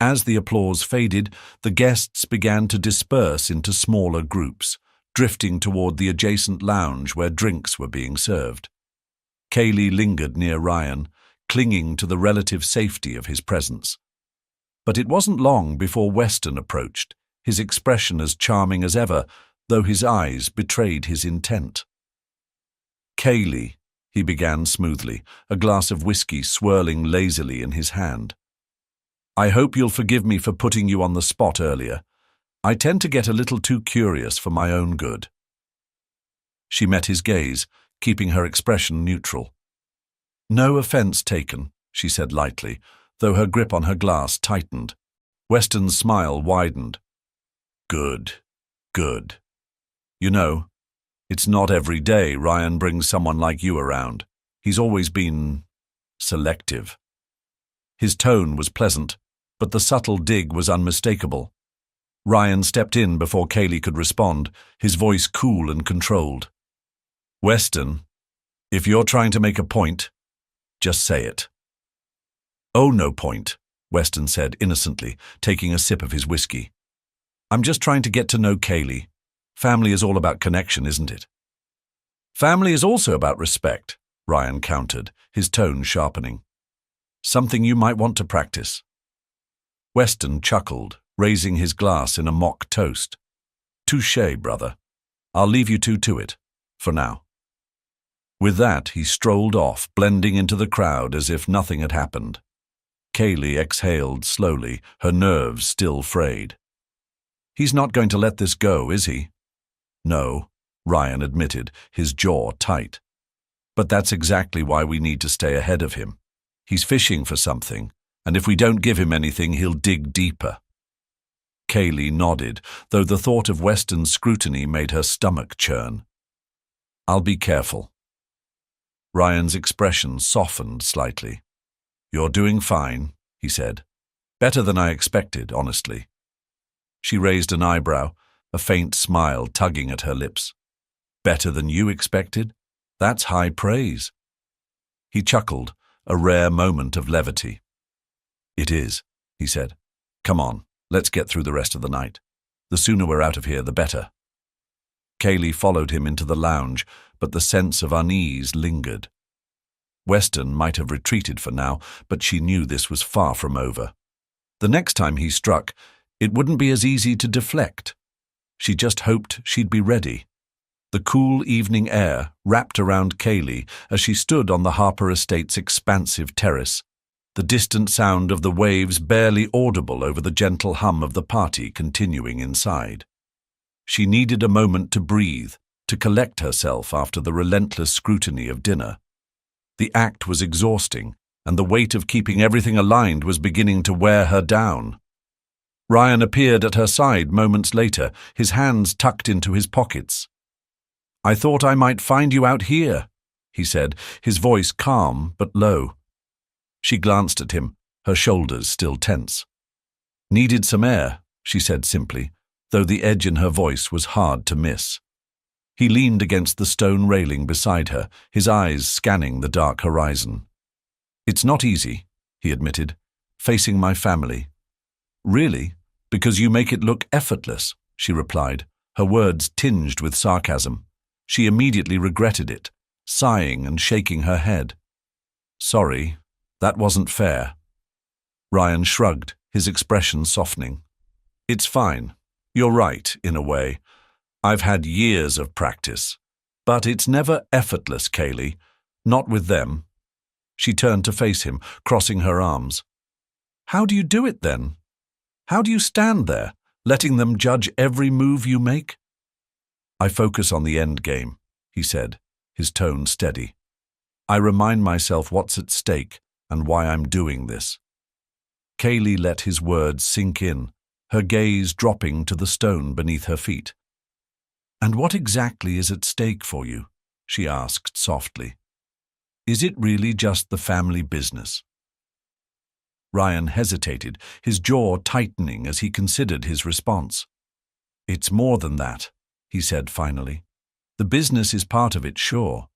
As the applause faded, the guests began to disperse into smaller groups, drifting toward the adjacent lounge where drinks were being served. Kaylee lingered near Ryan, clinging to the relative safety of his presence. But it wasn't long before Weston approached, his expression as charming as ever, though his eyes betrayed his intent. Kaylee, he began smoothly, a glass of whiskey swirling lazily in his hand. I hope you'll forgive me for putting you on the spot earlier. I tend to get a little too curious for my own good. She met his gaze, keeping her expression neutral. No offense taken, she said lightly, though her grip on her glass tightened. Weston's smile widened. Good, good. You know, it's not every day Ryan brings someone like you around. He's always been selective. His tone was pleasant, but the subtle dig was unmistakable. Ryan stepped in before Kaylee could respond, his voice cool and controlled. Weston, if you're trying to make a point, just say it. Oh, no point, Weston said innocently, taking a sip of his whiskey. I'm just trying to get to know Kaylee. Family is all about connection, isn't it? Family is also about respect, Ryan countered, his tone sharpening. Something you might want to practice. Weston chuckled, raising his glass in a mock toast. Touché, brother. I'll leave you two to it, for now. With that, he strolled off, blending into the crowd as if nothing had happened. Kaylee exhaled slowly, her nerves still frayed. He's not going to let this go, is he? No, Ryan admitted, his jaw tight. But that's exactly why we need to stay ahead of him. He's fishing for something, and if we don't give him anything, he'll dig deeper. Kaylee nodded, though the thought of Weston's scrutiny made her stomach churn. I'll be careful. Ryan's expression softened slightly. You're doing fine, he said. Better than I expected, honestly. She raised an eyebrow, a faint smile tugging at her lips. Better than you expected? That's high praise. He chuckled, a rare moment of levity. It is, he said. Come on, let's get through the rest of the night. The sooner we're out of here, the better. Kaylee followed him into the lounge, but the sense of unease lingered. Weston might have retreated for now, but she knew this was far from over. The next time he struck, it wouldn't be as easy to deflect. She just hoped she'd be ready. The cool evening air wrapped around Kaylee as she stood on the Harper estate's expansive terrace, the distant sound of the waves barely audible over the gentle hum of the party continuing inside. She needed a moment to breathe, to collect herself after the relentless scrutiny of dinner. The act was exhausting, and the weight of keeping everything aligned was beginning to wear her down. Ryan appeared at her side moments later, his hands tucked into his pockets. I thought I might find you out here, he said, his voice calm but low. She glanced at him, her shoulders still tense. Needed some air, she said simply, though the edge in her voice was hard to miss. He leaned against the stone railing beside her, his eyes scanning the dark horizon. It's not easy, he admitted, facing my family. Really? Because you make it look effortless, she replied, her words tinged with sarcasm. She immediately regretted it, sighing and shaking her head. Sorry, that wasn't fair. Ryan shrugged, his expression softening. It's fine. You're right, in a way. I've had years of practice. But it's never effortless, Kaylee. Not with them. She turned to face him, crossing her arms. How do you do it, then? How do you stand there, letting them judge every move you make? I focus on the end game, he said, his tone steady. I remind myself what's at stake, and why I'm doing this." Kaylee let his words sink in, her gaze dropping to the stone beneath her feet. "And what exactly is at stake for you?" she asked softly. "Is it really just the family business?" Ryan hesitated, his jaw tightening as he considered his response. "It's more than that," he said finally. "The business is part of it, sure,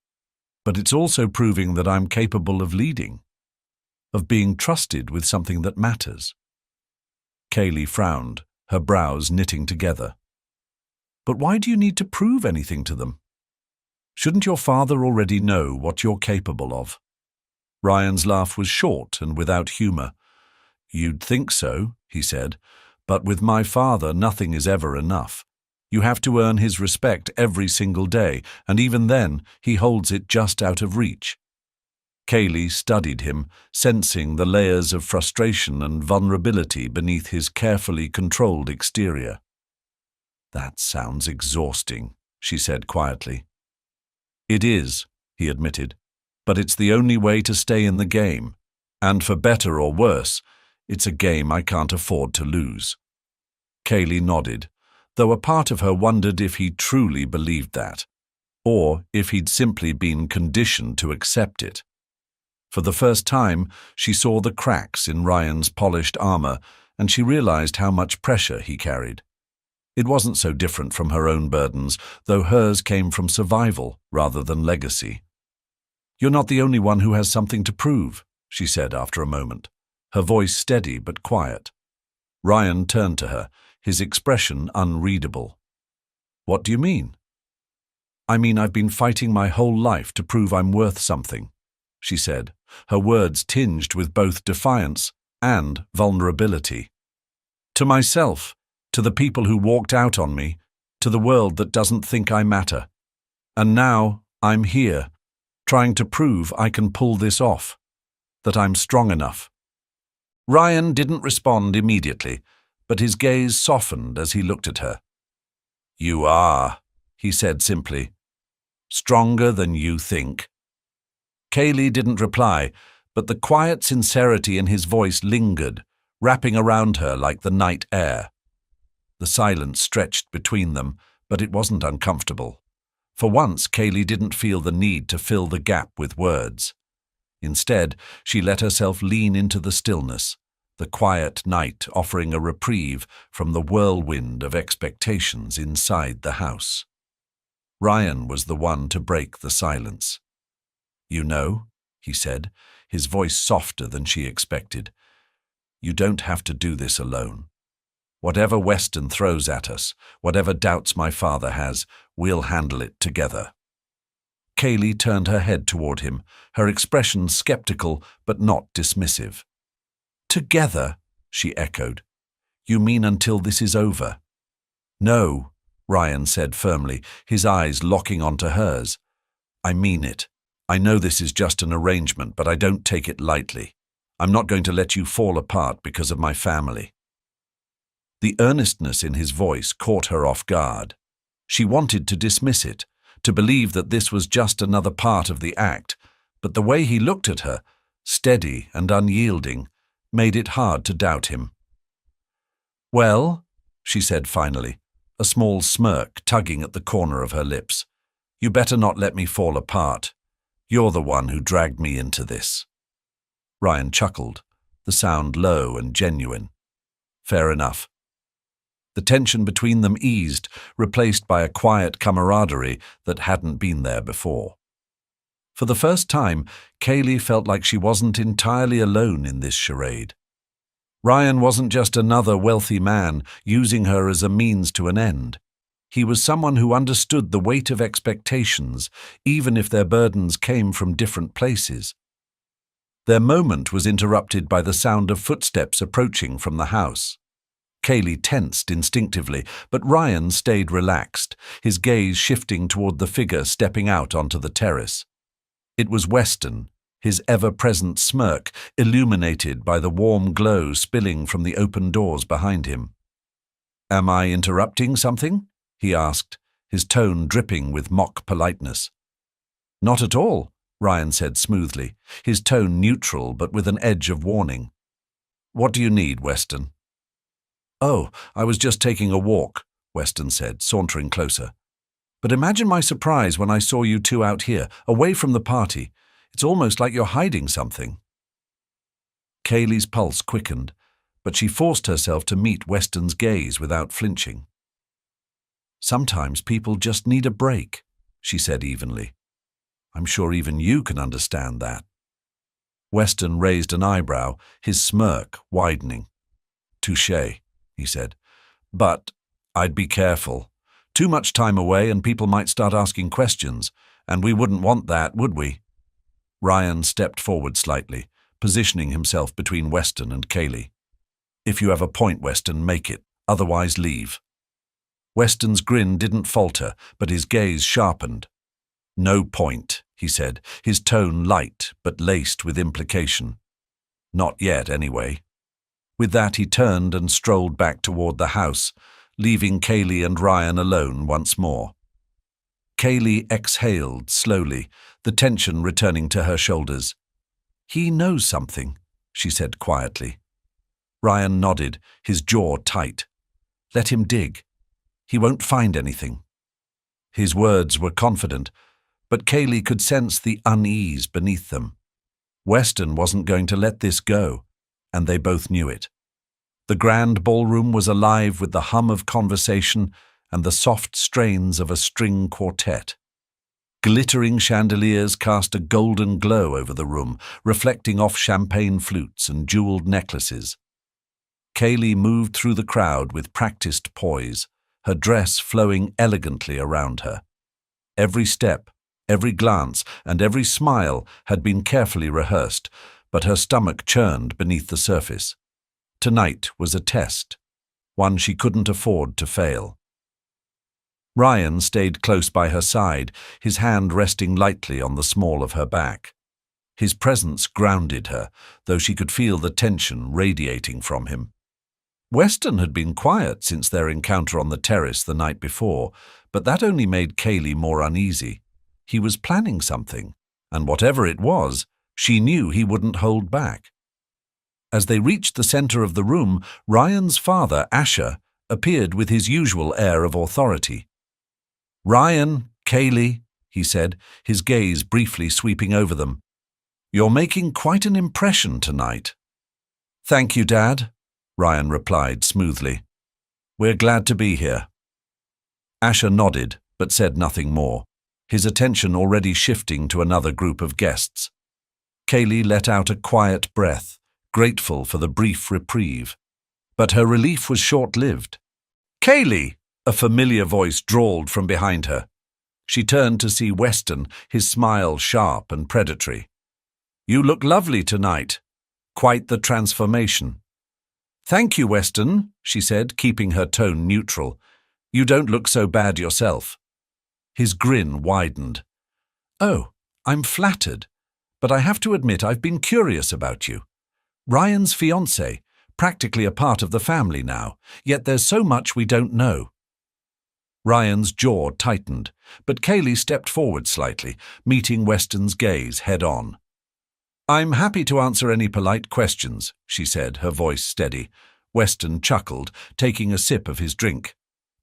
but it's also proving that I'm capable of leading, of being trusted with something that matters." Kaylee frowned, her brows knitting together. "But why do you need to prove anything to them? Shouldn't your father already know what you're capable of?" Ryan's laugh was short and without humor. "You'd think so," he said, "but with my father nothing is ever enough. You have to earn his respect every single day, and even then he holds it just out of reach." Kaylee studied him, sensing the layers of frustration and vulnerability beneath his carefully controlled exterior. "That sounds exhausting," she said quietly. "It is," he admitted, "but it's the only way to stay in the game. And for better or worse, it's a game I can't afford to lose." Kaylee nodded, though a part of her wondered if he truly believed that, or if he'd simply been conditioned to accept it. For the first time, she saw the cracks in Ryan's polished armor, and she realized how much pressure he carried. It wasn't so different from her own burdens, though hers came from survival rather than legacy. "You're not the only one who has something to prove," she said after a moment, her voice steady but quiet. Ryan turned to her, his expression unreadable. "What do you mean?" "I mean I've been fighting my whole life to prove I'm worth something," she said, her words tinged with both defiance and vulnerability. "To myself, to the people who walked out on me, to the world that doesn't think I matter. And now I'm here, trying to prove I can pull this off, that I'm strong enough." Ryan didn't respond immediately, but his gaze softened as he looked at her. "You are," he said simply, "stronger than you think." Kaylee didn't reply, but the quiet sincerity in his voice lingered, wrapping around her like the night air. The silence stretched between them, but it wasn't uncomfortable. For once, Kaylee didn't feel the need to fill the gap with words. Instead, she let herself lean into the stillness, the quiet night offering a reprieve from the whirlwind of expectations inside the house. Ryan was the one to break the silence. "You know," he said, his voice softer than she expected, "you don't have to do this alone. Whatever Weston throws at us, whatever doubts my father has, we'll handle it together." Kaylee turned her head toward him, her expression skeptical but not dismissive. "Together," she echoed. "You mean until this is over?" "No," Ryan said firmly, his eyes locking onto hers. "I mean it. I know this is just an arrangement, but I don't take it lightly. I'm not going to let you fall apart because of my family." The earnestness in his voice caught her off guard. She wanted to dismiss it, to believe that this was just another part of the act, but the way he looked at her, steady and unyielding, made it hard to doubt him. "Well," she said finally, a small smirk tugging at the corner of her lips, "you better not let me fall apart. You're the one who dragged me into this." Ryan chuckled, the sound low and genuine. "Fair enough." The tension between them eased, replaced by a quiet camaraderie that hadn't been there before. For the first time, Kaylee felt like she wasn't entirely alone in this charade. Ryan wasn't just another wealthy man using her as a means to an end. He was someone who understood the weight of expectations, even if their burdens came from different places. Their moment was interrupted by the sound of footsteps approaching from the house. Kaylee tensed instinctively, but Ryan stayed relaxed, his gaze shifting toward the figure stepping out onto the terrace. It was Weston, his ever-present smirk illuminated by the warm glow spilling from the open doors behind him. "Am I interrupting something?" he asked, his tone dripping with mock politeness. "Not at all," Ryan said smoothly, his tone neutral but with an edge of warning. What do you need, Weston? Oh, I was just taking a walk, Weston said, sauntering closer. But imagine my surprise when I saw you two out here, away from the party. It's almost like you're hiding something. Kaylee's pulse quickened, but she forced herself to meet Weston's gaze without flinching. Sometimes people just need a break, she said evenly. I'm sure even you can understand that. Weston raised an eyebrow, his smirk widening. Touché, he said. But I'd be careful. Too much time away and people might start asking questions, and we wouldn't want that, would we? Ryan stepped forward slightly, positioning himself between Weston and Kaylee. If you have a point, Weston, make it. Otherwise, leave. Weston's grin didn't falter, but his gaze sharpened. No point, he said, his tone light but laced with implication. Not yet, anyway. With that, he turned and strolled back toward the house, leaving Kaylee and Ryan alone once more. Kaylee exhaled slowly, the tension returning to her shoulders. He knows something, she said quietly. Ryan nodded, his jaw tight. Let him dig. He won't find anything. His words were confident, but Kaylee could sense the unease beneath them. Weston wasn't going to let this go, and they both knew it. The grand ballroom was alive with the hum of conversation and the soft strains of a string quartet. Glittering chandeliers cast a golden glow over the room, reflecting off champagne flutes and jeweled necklaces. Kaylee moved through the crowd with practiced poise, her dress flowing elegantly around her. Every step, every glance, and every smile had been carefully rehearsed, but her stomach churned beneath the surface. Tonight was a test, one she couldn't afford to fail. Ryan stayed close by her side, his hand resting lightly on the small of her back. His presence grounded her, though she could feel the tension radiating from him. Weston had been quiet since their encounter on the terrace the night before, but that only made Kaylee more uneasy. He was planning something, and whatever it was, she knew he wouldn't hold back. As they reached the center of the room, Ryan's father, Asher, appeared with his usual air of authority. Ryan, Kaylee, he said, his gaze briefly sweeping over them. You're making quite an impression tonight. Thank you, Dad, Ryan replied smoothly. We're glad to be here. Asher nodded, but said nothing more, his attention already shifting to another group of guests. Kaylee let out a quiet breath, grateful for the brief reprieve. But her relief was short-lived. Kaylee! A familiar voice drawled from behind her. She turned to see Weston, his smile sharp and predatory. You look lovely tonight. Quite the transformation. Thank you, Weston, she said, keeping her tone neutral. You don't look so bad yourself. His grin widened. Oh, I'm flattered, but I have to admit I've been curious about you. Ryan's fiancé, practically a part of the family now, yet there's so much we don't know. Ryan's jaw tightened, but Kaylee stepped forward slightly, meeting Weston's gaze head-on. I'm happy to answer any polite questions, she said, her voice steady. Weston chuckled, taking a sip of his drink.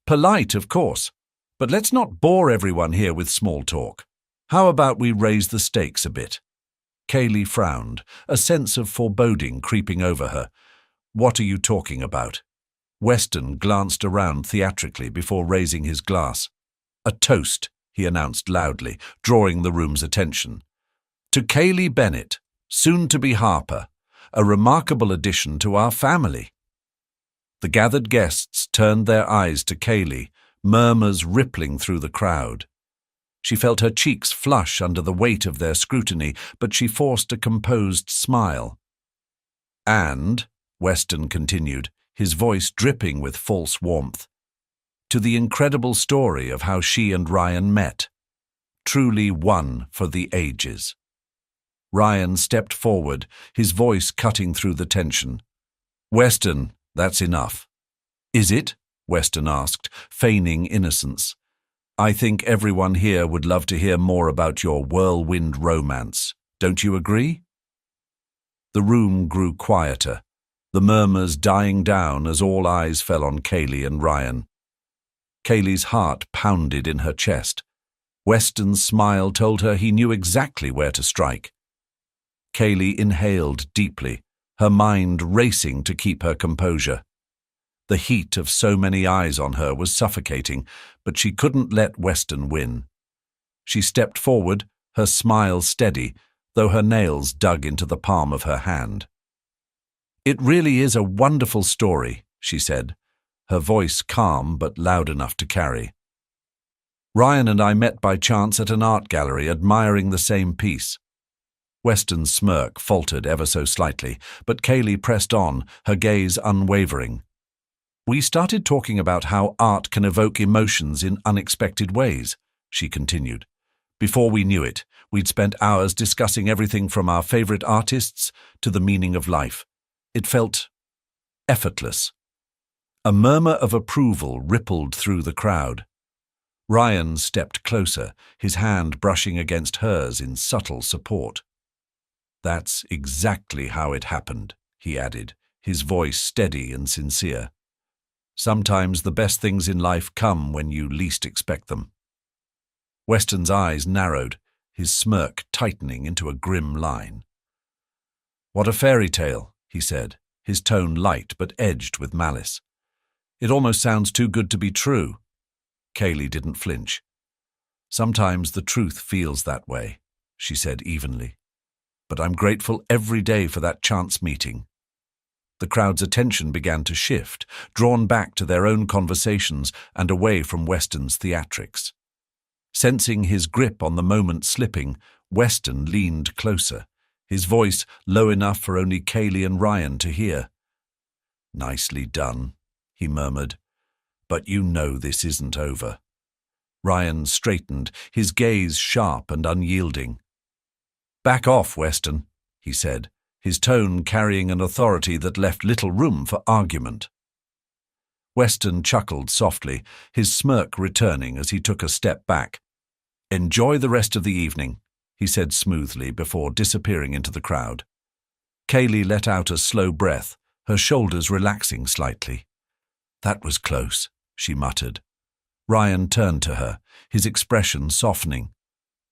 Polite, of course, but let's not bore everyone here with small talk. How about we raise the stakes a bit? Kaylee frowned, a sense of foreboding creeping over her. What are you talking about? Weston glanced around theatrically before raising his glass. A toast, he announced loudly, drawing the room's attention. To Kaylee Bennett, soon-to-be Harper, a remarkable addition to our family. The gathered guests turned their eyes to Kaylee, murmurs rippling through the crowd. She felt her cheeks flush under the weight of their scrutiny, but she forced a composed smile. And, Weston continued, his voice dripping with false warmth, to the incredible story of how she and Ryan met. Truly one for the ages. Ryan stepped forward, his voice cutting through the tension. Weston, that's enough. Is it? Weston asked, feigning innocence. I think everyone here would love to hear more about your whirlwind romance. Don't you agree? The room grew quieter, the murmurs dying down as all eyes fell on Kaylee and Ryan. Kaylee's heart pounded in her chest. Weston's smile told her he knew exactly where to strike. Kaylee inhaled deeply, her mind racing to keep her composure. The heat of so many eyes on her was suffocating, but she couldn't let Weston win. She stepped forward, her smile steady, though her nails dug into the palm of her hand. "It really is a wonderful story," she said, her voice calm but loud enough to carry. "Ryan and I met by chance at an art gallery admiring the same piece." Weston's smirk faltered ever so slightly, but Kaylee pressed on, her gaze unwavering. "We started talking about how art can evoke emotions in unexpected ways," she continued. "Before we knew it, we'd spent hours discussing everything from our favorite artists to the meaning of life. It felt effortless." A murmur of approval rippled through the crowd. Ryan stepped closer, his hand brushing against hers in subtle support. "That's exactly how it happened," he added, his voice steady and sincere. "Sometimes the best things in life come when you least expect them." Weston's eyes narrowed, his smirk tightening into a grim line. "What a fairy tale," he said, his tone light but edged with malice. "It almost sounds too good to be true." Kaylee didn't flinch. "Sometimes the truth feels that way," she said evenly. "But I'm grateful every day for that chance meeting." The crowd's attention began to shift, drawn back to their own conversations and away from Weston's theatrics. Sensing his grip on the moment slipping, Weston leaned closer, his voice low enough for only Kaylee and Ryan to hear. "Nicely done," he murmured. "But you know this isn't over." Ryan straightened, his gaze sharp and unyielding. "Back off, Weston," he said, his tone carrying an authority that left little room for argument. Weston chuckled softly, his smirk returning as he took a step back. "Enjoy the rest of the evening," he said smoothly before disappearing into the crowd. Kaylee let out a slow breath, her shoulders relaxing slightly. "That was close," she muttered. Ryan turned to her, his expression softening.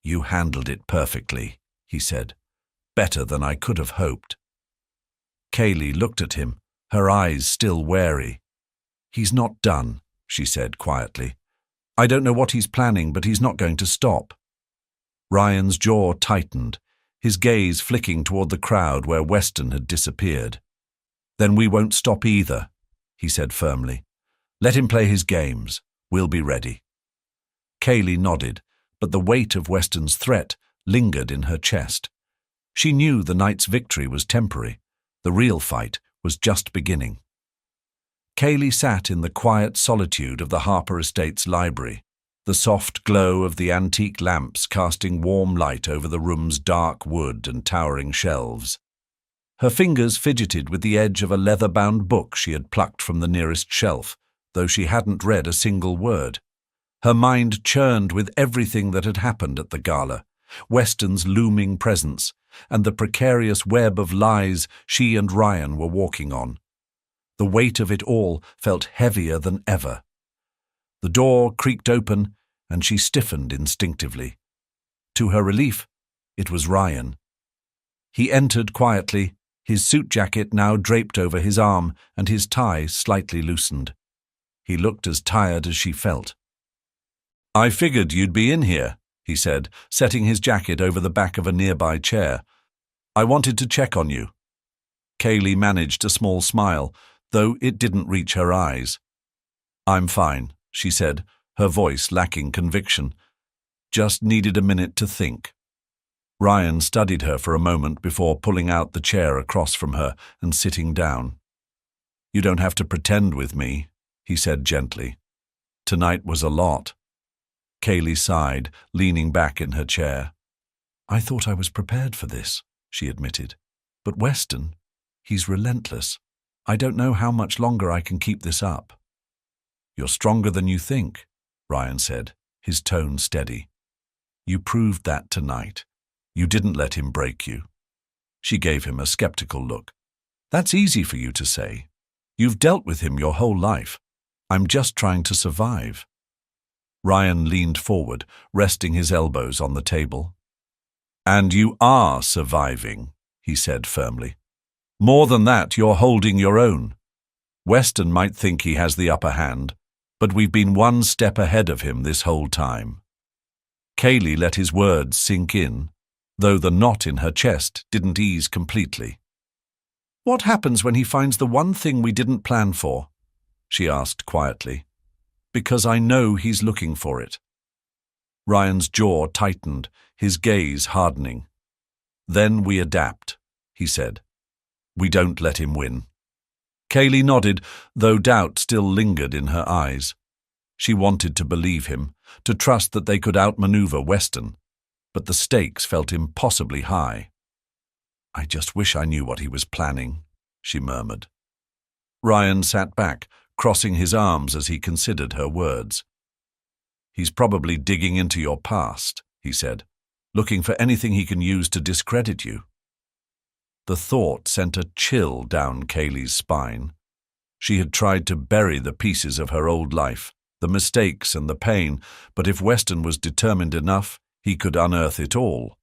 "You handled it perfectly," he said. "Better than I could have hoped." Kaylee looked at him, her eyes still wary. "He's not done," she said quietly. "I don't know what he's planning, but he's not going to stop." Ryan's jaw tightened, his gaze flicking toward the crowd where Weston had disappeared. "Then we won't stop either," he said firmly. "Let him play his games. We'll be ready." Kaylee nodded, but the weight of Weston's threat lingered in her chest. She knew the night's victory was temporary. The real fight was just beginning. Kaylee sat in the quiet solitude of the Harper Estate's library, the soft glow of the antique lamps casting warm light over the room's dark wood and towering shelves. Her fingers fidgeted with the edge of a leather-bound book she had plucked from the nearest shelf, though she hadn't read a single word. Her mind churned with everything that had happened at the gala, Weston's looming presence, and the precarious web of lies she and Ryan were walking on. The weight of it all felt heavier than ever. The door creaked open, and she stiffened instinctively. To her relief, it was Ryan. He entered quietly, his suit jacket now draped over his arm and his tie slightly loosened. He looked as tired as she felt. "I figured you'd be in here," he said, setting his jacket over the back of a nearby chair. "I wanted to check on you." Kaylee managed a small smile, though it didn't reach her eyes. "I'm fine," she said, her voice lacking conviction. "Just needed a minute to think." Ryan studied her for a moment before pulling out the chair across from her and sitting down. "You don't have to pretend with me," he said gently. "Tonight was a lot." Kaylee sighed, leaning back in her chair. "I thought I was prepared for this," she admitted. "But Weston, he's relentless. I don't know how much longer I can keep this up." "You're stronger than you think," Ryan said, his tone steady. "You proved that tonight. You didn't let him break you." She gave him a skeptical look. "That's easy for you to say. You've dealt with him your whole life. I'm just trying to survive." Ryan leaned forward, resting his elbows on the table. "And you are surviving," he said firmly. "More than that, you're holding your own. Weston might think he has the upper hand, but we've been one step ahead of him this whole time." Kaylee let his words sink in, though the knot in her chest didn't ease completely. "What happens when he finds the one thing we didn't plan for?" she asked quietly. "Because I know he's looking for it." Ryan's jaw tightened, his gaze hardening. "Then we adapt," he said. "We don't let him win." Kaylee nodded, though doubt still lingered in her eyes. She wanted to believe him, to trust that they could outmaneuver Weston, but the stakes felt impossibly high. "I just wish I knew what he was planning," she murmured. Ryan sat back, crossing his arms as he considered her words. "He's probably digging into your past," he said, "looking for anything he can use to discredit you." The thought sent a chill down Kaylee's spine. She had tried to bury the pieces of her old life, the mistakes and the pain, but if Weston was determined enough, he could unearth it all,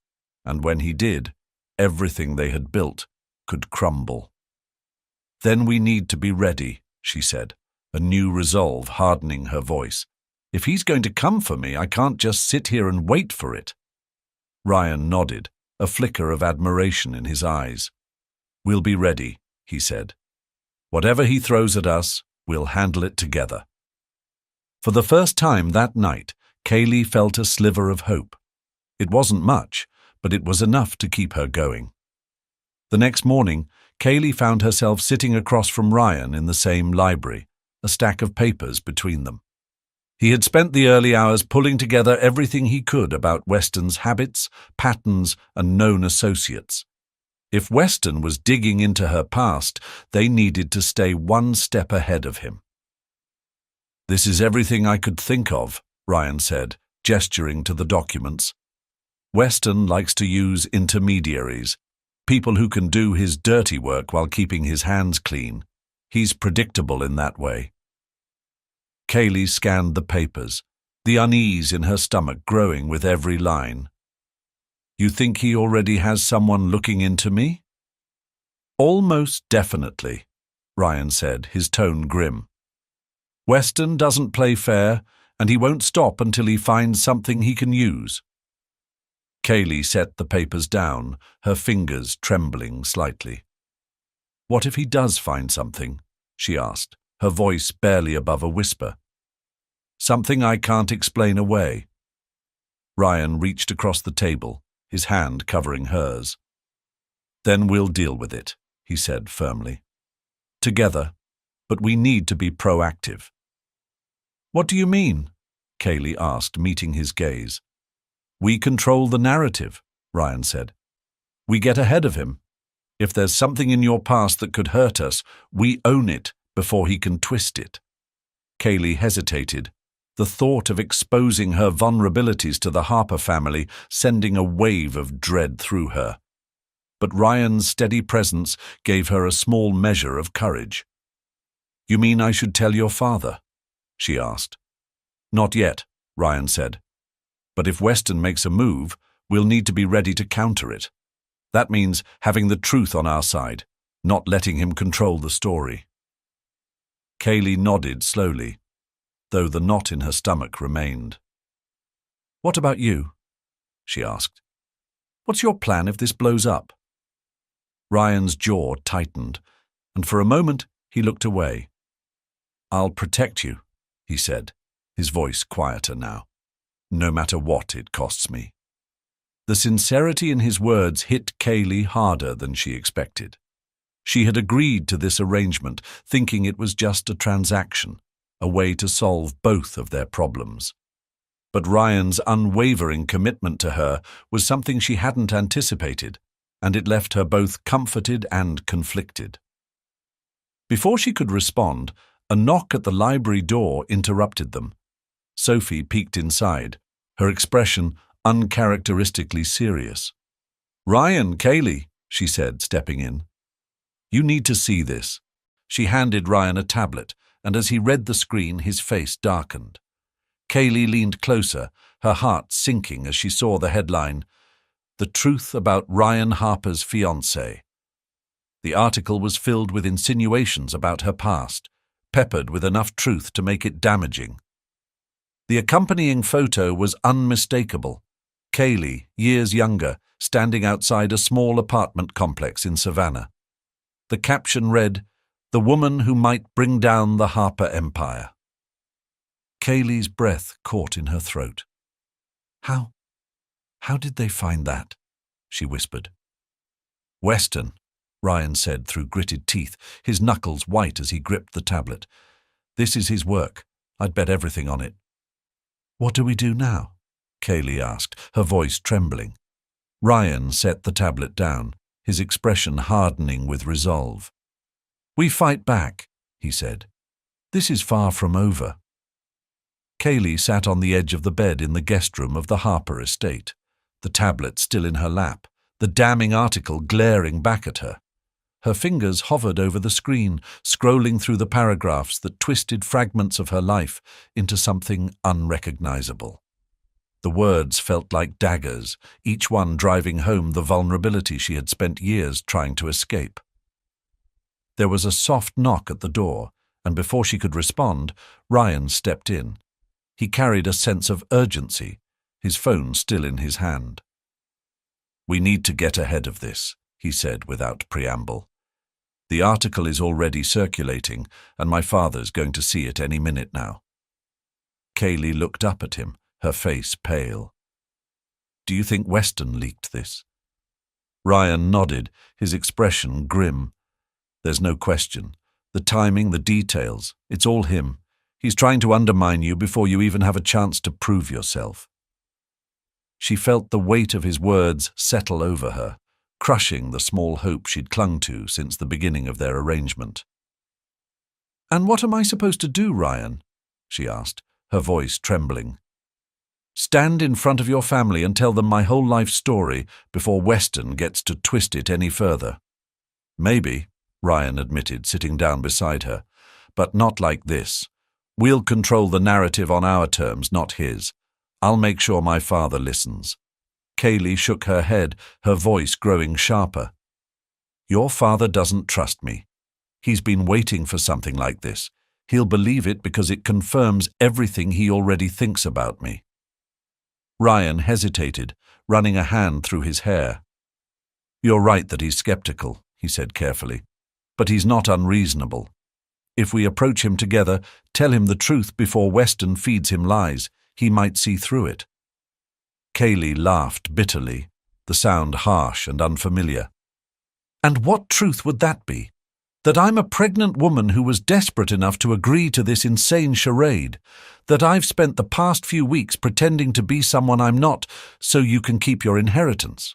and when he did, everything they had built could crumble. "Then we need to be ready," she said, a new resolve hardening her voice. "If he's going to come for me, I can't just sit here and wait for it." Ryan nodded, a flicker of admiration in his eyes. "We'll be ready," he said. "Whatever he throws at us, we'll handle it together." For the first time that night, Kaylee felt a sliver of hope. It wasn't much, but it was enough to keep her going. The next morning, Kaylee found herself sitting across from Ryan in the same library, a stack of papers between them. He had spent the early hours pulling together everything he could about Weston's habits, patterns, and known associates. If Weston was digging into her past, they needed to stay one step ahead of him. "This is everything I could think of," Ryan said, gesturing to the documents. "Weston likes to use intermediaries, people who can do his dirty work while keeping his hands clean. He's predictable in that way." Kaylee scanned the papers, the unease in her stomach growing with every line. "You think he already has someone looking into me?" "Almost definitely," Ryan said, his tone grim. "Weston doesn't play fair, and he won't stop until he finds something he can use." Kaylee set the papers down, her fingers trembling slightly. "What if he does find something?" she asked, her voice barely above a whisper. "Something I can't explain away." Ryan reached across the table, his hand covering hers. "Then we'll deal with it," he said firmly. "Together, but we need to be proactive." "What do you mean?" Kaylee asked, meeting his gaze. "We control the narrative," Ryan said. "We get ahead of him. If there's something in your past that could hurt us, we own it before he can twist it." Kaylee hesitated, the thought of exposing her vulnerabilities to the Harper family sending a wave of dread through her. But Ryan's steady presence gave her a small measure of courage. "You mean I should tell your father?" she asked. "Not yet," Ryan said. "But if Weston makes a move, we'll need to be ready to counter it. That means having the truth on our side, not letting him control the story." Kaylee nodded slowly, though the knot in her stomach remained. "What about you?" she asked. "What's your plan if this blows up?" Ryan's jaw tightened, and for a moment he looked away. "I'll protect you," he said, his voice quieter now, "no matter what it costs me." The sincerity in his words hit Kaylee harder than she expected. She had agreed to this arrangement, thinking it was just a transaction, a way to solve both of their problems. But Ryan's unwavering commitment to her was something she hadn't anticipated, and it left her both comforted and conflicted. Before she could respond, a knock at the library door interrupted them. Sophie peeked inside, her expression uncharacteristically serious. "Ryan, Kaylee," she said, stepping in. "You need to see this." She handed Ryan a tablet, and as he read the screen, his face darkened. Kaylee leaned closer, her heart sinking as she saw the headline, "The Truth About Ryan Harper's Fiancée." The article was filled with insinuations about her past, peppered with enough truth to make it damaging. The accompanying photo was unmistakable. Kaylee, years younger, standing outside a small apartment complex in Savannah. The caption read, "The woman who might bring down the Harper empire." Kaylee's breath caught in her throat. How did they find that?" she whispered. "Weston," Ryan said through gritted teeth, his knuckles white as he gripped the tablet. "This is his work. I'd bet everything on it." "What do we do now?" Kaylee asked, her voice trembling. Ryan set the tablet down, his expression hardening with resolve. "We fight back," he said. "This is far from over." Kaylee sat on the edge of the bed in the guest room of the Harper estate, the tablet still in her lap, the damning article glaring back at her. Her fingers hovered over the screen, scrolling through the paragraphs that twisted fragments of her life into something unrecognizable. The words felt like daggers, each one driving home the vulnerability she had spent years trying to escape. There was a soft knock at the door, and before she could respond, Ryan stepped in. He carried a sense of urgency, his phone still in his hand. "We need to get ahead of this," he said without preamble. "The article is already circulating, and my father's going to see it any minute now." Kaylee looked up at him, her face pale. "Do you think Weston leaked this?" Ryan nodded, his expression grim. "There's no question. The timing, the details, it's all him. He's trying to undermine you before you even have a chance to prove yourself." She felt the weight of his words settle over her, crushing the small hope she'd clung to since the beginning of their arrangement. "And what am I supposed to do, Ryan?" she asked, her voice trembling. "Stand in front of your family and tell them my whole life story before Weston gets to twist it any further." "Maybe," Ryan admitted, sitting down beside her, "but not like this. We'll control the narrative on our terms, not his. I'll make sure my father listens." Kaylee shook her head, her voice growing sharper. "Your father doesn't trust me. He's been waiting for something like this. He'll believe it because it confirms everything he already thinks about me." Ryan hesitated, running a hand through his hair. "You're right that he's skeptical," he said carefully, "but he's not unreasonable. If we approach him together, tell him the truth before Weston feeds him lies, he might see through it." Kaylee laughed bitterly, the sound harsh and unfamiliar. "And what truth would that be? That I'm a pregnant woman who was desperate enough to agree to this insane charade? That I've spent the past few weeks pretending to be someone I'm not so you can keep your inheritance?"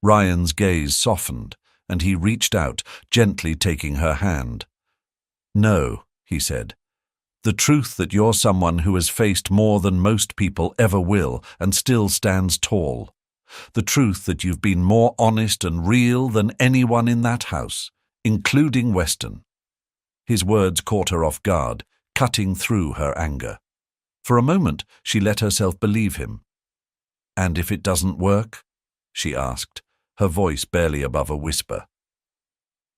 Ryan's gaze softened, and he reached out, gently taking her hand. "No," he said. "The truth that you're someone who has faced more than most people ever will and still stands tall. The truth that you've been more honest and real than anyone in that house, including Weston." His words caught her off guard, cutting through her anger. For a moment, she let herself believe him. "And if it doesn't work?" she asked, her voice barely above a whisper.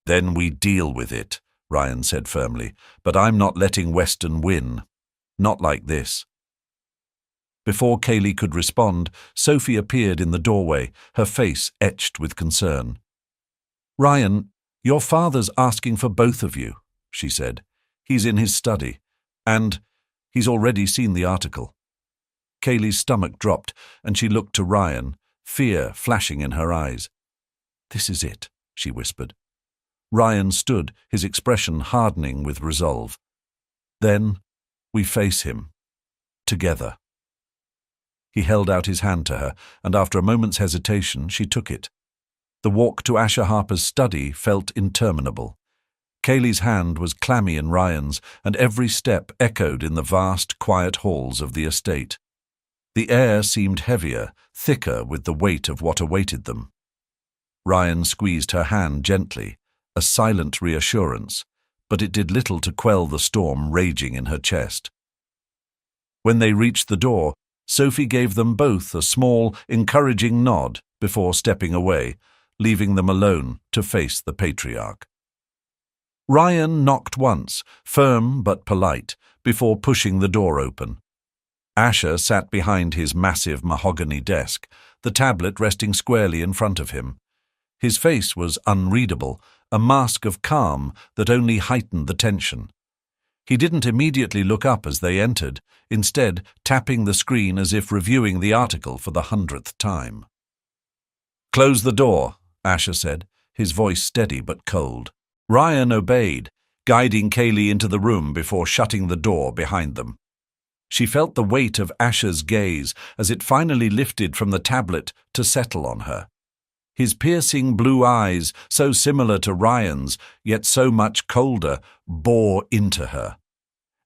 "Then we deal with it," Ryan said firmly, "but I'm not letting Weston win. Not like this." Before Kaylee could respond, Sophie appeared in the doorway, her face etched with concern. "Ryan, your father's asking for both of you," she said. "He's in his study, and he's already seen the article." Kaylee's stomach dropped, and she looked to Ryan, fear flashing in her eyes. "This is it," she whispered. Ryan stood, his expression hardening with resolve. "Then we face him. Together." He held out his hand to her, and after a moment's hesitation, she took it. The walk to Asher Harper's study felt interminable. Kaylee's hand was clammy in Ryan's, and every step echoed in the vast, quiet halls of the estate. The air seemed heavier, thicker with the weight of what awaited them. Ryan squeezed her hand gently, a silent reassurance, but it did little to quell the storm raging in her chest. When they reached the door, Sophie gave them both a small, encouraging nod before stepping away, leaving them alone to face the patriarch. Ryan knocked once, firm but polite, before pushing the door open. Asher sat behind his massive mahogany desk, the tablet resting squarely in front of him. His face was unreadable, a mask of calm that only heightened the tension. He didn't immediately look up as they entered, instead tapping the screen as if reviewing the article for the 100th time. "Close the door," Asher said, his voice steady but cold. Ryan obeyed, guiding Kaylee into the room before shutting the door behind them. She felt the weight of Asher's gaze as it finally lifted from the tablet to settle on her. His piercing blue eyes, so similar to Ryan's, yet so much colder, bore into her,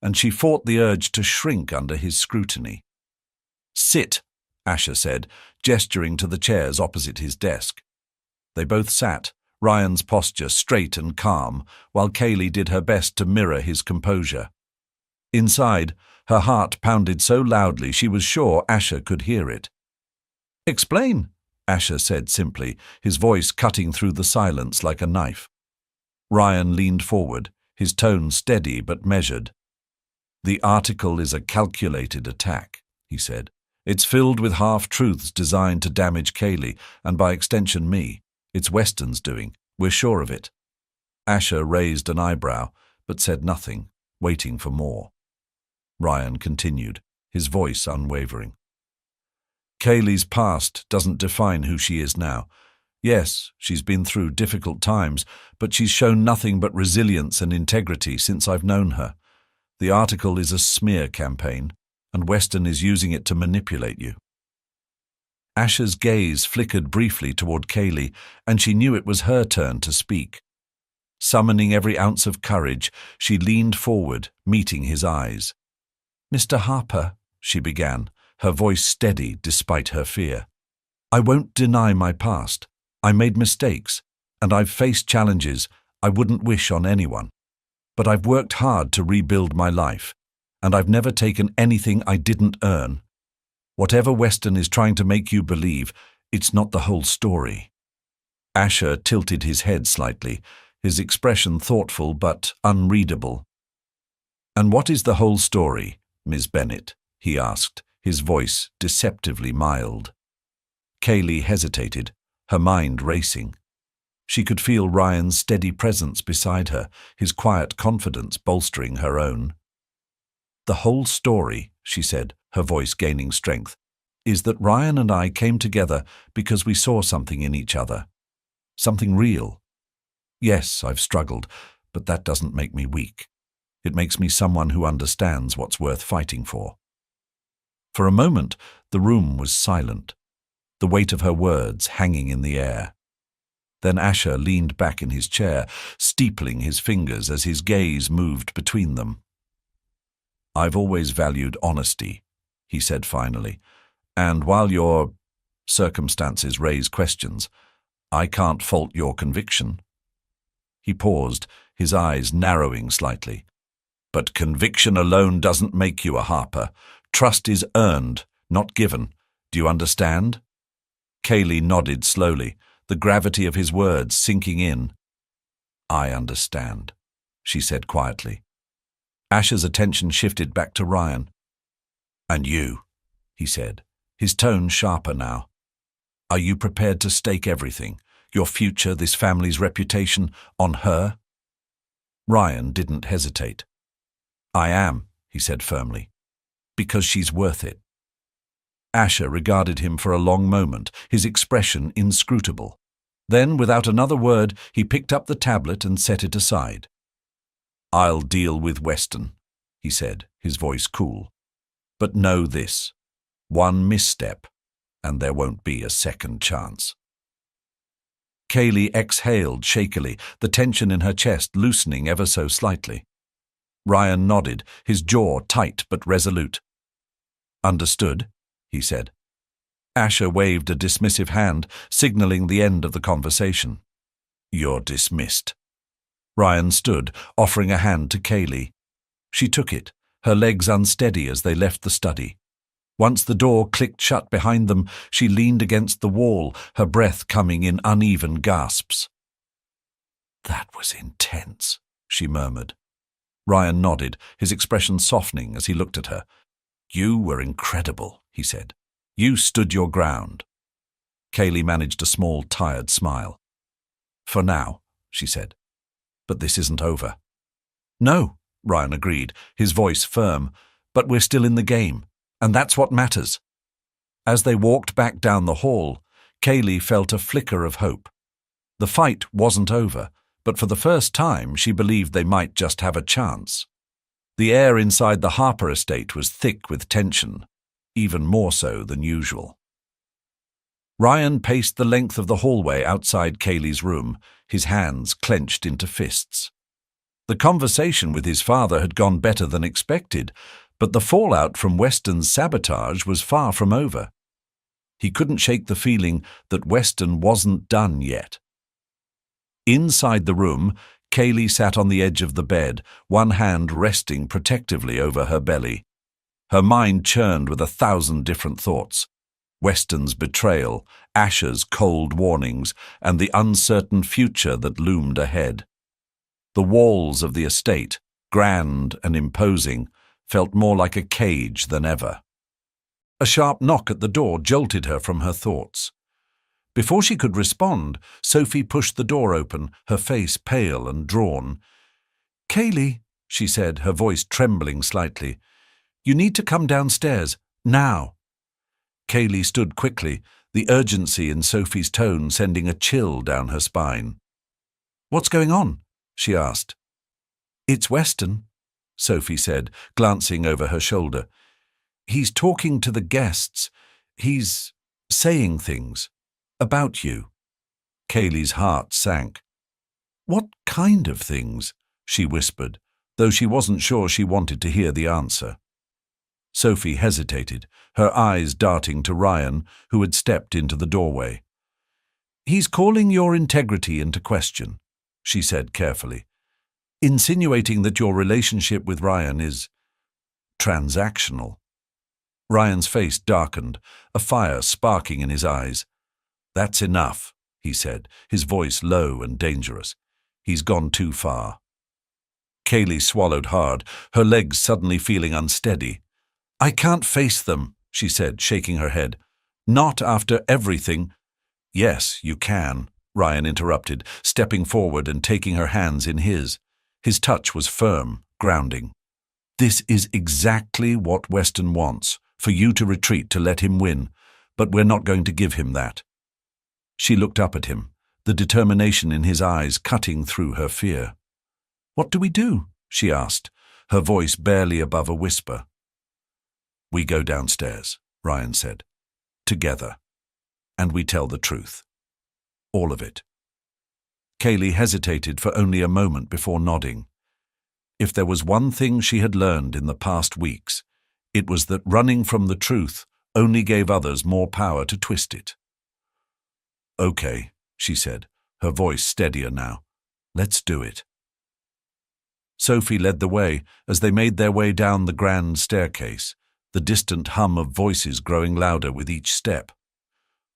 and she fought the urge to shrink under his scrutiny. "Sit," Asher said, gesturing to the chairs opposite his desk. They both sat, Ryan's posture straight and calm, while Kaylee did her best to mirror his composure. Inside, her heart pounded so loudly she was sure Asher could hear it. "Explain," Asher said simply, his voice cutting through the silence like a knife. Ryan leaned forward, his tone steady but measured. "The article is a calculated attack," he said. "It's filled with half-truths designed to damage Kaylee, and by extension me. It's Weston's doing. We're sure of it." Asher raised an eyebrow, but said nothing, waiting for more. Ryan continued, his voice unwavering. "Kaylee's past doesn't define who she is now. Yes, she's been through difficult times, but she's shown nothing but resilience and integrity since I've known her. The article is a smear campaign, and Weston is using it to manipulate you." Asher's gaze flickered briefly toward Kaylee, and she knew it was her turn to speak. Summoning every ounce of courage, she leaned forward, meeting his eyes. "Mr. Harper," she began, her voice steady despite her fear. "I won't deny my past. I made mistakes, and I've faced challenges I wouldn't wish on anyone. But I've worked hard to rebuild my life, and I've never taken anything I didn't earn. Whatever Weston is trying to make you believe, it's not the whole story." Asher tilted his head slightly, his expression thoughtful but unreadable. "And what is the whole story, Miss Bennett?" he asked, his voice deceptively mild. Kaylee hesitated, her mind racing. She could feel Ryan's steady presence beside her, his quiet confidence bolstering her own. "The whole story," she said, her voice gaining strength, "is that Ryan and I came together because we saw something in each other. Something real. Yes, I've struggled, but that doesn't make me weak. It makes me someone who understands what's worth fighting for." For a moment, the room was silent, the weight of her words hanging in the air. Then Asher leaned back in his chair, steepling his fingers as his gaze moved between them. "I've always valued honesty," he said finally, "and while your circumstances raise questions, I can't fault your conviction." He paused, his eyes narrowing slightly. "But conviction alone doesn't make you a Harper. Trust is earned, not given. Do you understand?" Kaylee nodded slowly, the gravity of his words sinking in. "I understand," she said quietly. Asher's attention shifted back to Ryan. "And you," he said, his tone sharper now. "Are you prepared to stake everything, your future, this family's reputation, on her?" Ryan didn't hesitate. "I am," he said firmly, "because she's worth it." Asher regarded him for a long moment, his expression inscrutable. Then, without another word, he picked up the tablet and set it aside. "I'll deal with Weston," he said, his voice cool. "But know this, one misstep, and there won't be a second chance." Kaylee exhaled shakily, the tension in her chest loosening ever so slightly. Ryan nodded, his jaw tight but resolute. "Understood," he said. Asher waved a dismissive hand, signaling the end of the conversation. "You're dismissed." Ryan stood, offering a hand to Kaylee. She took it, her legs unsteady as they left the study. Once the door clicked shut behind them, she leaned against the wall, her breath coming in uneven gasps. "That was intense," she murmured. Ryan nodded, his expression softening as he looked at her. "You were incredible," he said. "You stood your ground." Kaylee managed a small, tired smile. "For now," she said. "But this isn't over." "No," Ryan agreed, his voice firm, "but we're still in the game, and that's what matters." As they walked back down the hall, Kaylee felt a flicker of hope. The fight wasn't over, but for the first time she believed they might just have a chance. The air inside the Harper estate was thick with tension, even more so than usual. Ryan paced the length of the hallway outside Kaylee's room, his hands clenched into fists. The conversation with his father had gone better than expected, but the fallout from Weston's sabotage was far from over. He couldn't shake the feeling that Weston wasn't done yet. Inside the room, Kaylee sat on the edge of the bed, one hand resting protectively over her belly. Her mind churned with 1,000 different thoughts. Weston's betrayal, Asher's cold warnings, and the uncertain future that loomed ahead. The walls of the estate, grand and imposing, felt more like a cage than ever. A sharp knock at the door jolted her from her thoughts. Before she could respond, Sophie pushed the door open, her face pale and drawn. "Kaylee," she said, her voice trembling slightly, "you need to come downstairs, now." Kaylee stood quickly, the urgency in Sophie's tone sending a chill down her spine. "What's going on?" she asked. "It's Weston," Sophie said, glancing over her shoulder. "He's talking to the guests. He's saying things. About you." Kaylee's heart sank. "What kind of things?" she whispered, though she wasn't sure she wanted to hear the answer. Sophie hesitated, her eyes darting to Ryan, who had stepped into the doorway. "He's calling your integrity into question," she said carefully, "insinuating that your relationship with Ryan is transactional." Ryan's face darkened, a fire sparking in his eyes. "That's enough," he said, his voice low and dangerous. "He's gone too far." Kaylee swallowed hard, her legs suddenly feeling unsteady. "I can't face them," she said, shaking her head. "Not after everything." "Yes, you can," Ryan interrupted, stepping forward and taking her hands in his. His touch was firm, grounding. "This is exactly what Weston wants, for you to retreat to let him win, but we're not going to give him that." She looked up at him, the determination in his eyes cutting through her fear. "What do we do?" she asked, her voice barely above a whisper. "We go downstairs," Ryan said. "Together. And we tell the truth. All of it." Kaylee hesitated for only a moment before nodding. If there was one thing she had learned in the past weeks, it was that running from the truth only gave others more power to twist it. "Okay," she said, her voice steadier now. "Let's do it." Sophie led the way as they made their way down the grand staircase, the distant hum of voices growing louder with each step.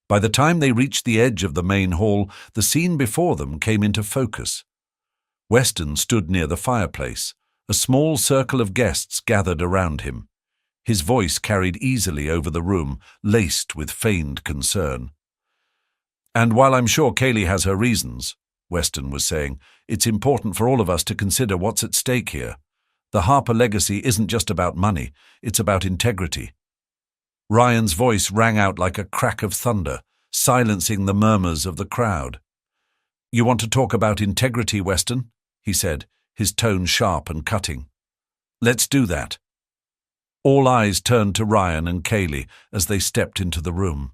By the time they reached the edge of the main hall, the scene before them came into focus. Weston stood near the fireplace, a small circle of guests gathered around him. His voice carried easily over the room, laced with feigned concern. "And while I'm sure Kaylee has her reasons," Weston was saying, "it's important for all of us to consider what's at stake here. The Harper legacy isn't just about money, it's about integrity." Ryan's voice rang out like a crack of thunder, silencing the murmurs of the crowd. "You want to talk about integrity, Weston?" he said, his tone sharp and cutting. "Let's do that." All eyes turned to Ryan and Kaylee as they stepped into the room.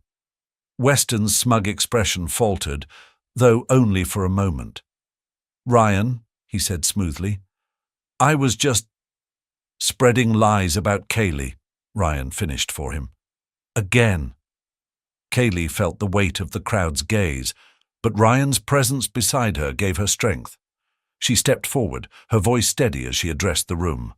Weston's smug expression faltered, though only for a moment. "Ryan," he said smoothly, "I was just spreading lies about Kaylee," Ryan finished for him. "Again." Kaylee felt the weight of the crowd's gaze, but Ryan's presence beside her gave her strength. She stepped forward, her voice steady as she addressed the room.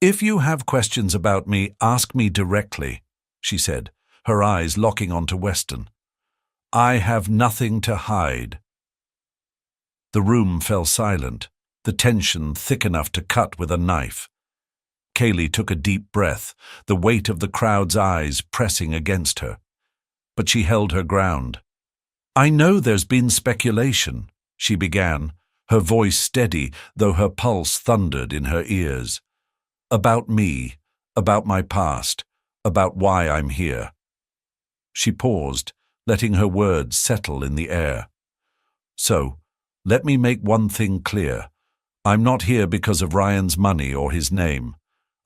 "If you have questions about me, ask me directly," she said, her eyes locking onto Weston. "I have nothing to hide." The room fell silent, the tension thick enough to cut with a knife. Kaylee took a deep breath, the weight of the crowd's eyes pressing against her. But she held her ground. "I know there's been speculation," she began, her voice steady, though her pulse thundered in her ears. "About me, about my past, about why I'm here." She paused, letting her words settle in the air. "So, let me make one thing clear. I'm not here because of Ryan's money or his name.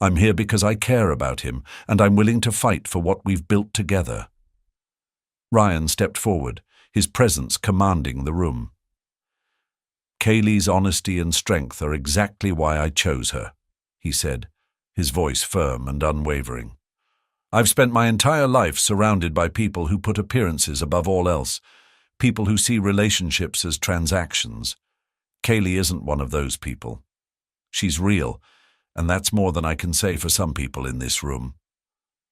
I'm here because I care about him, and I'm willing to fight for what we've built together." Ryan stepped forward, his presence commanding the room. "Kaylee's honesty and strength are exactly why I chose her," he said, his voice firm and unwavering. "I've spent my entire life surrounded by people who put appearances above all else, people who see relationships as transactions. Kaylee isn't one of those people. She's real, and that's more than I can say for some people in this room."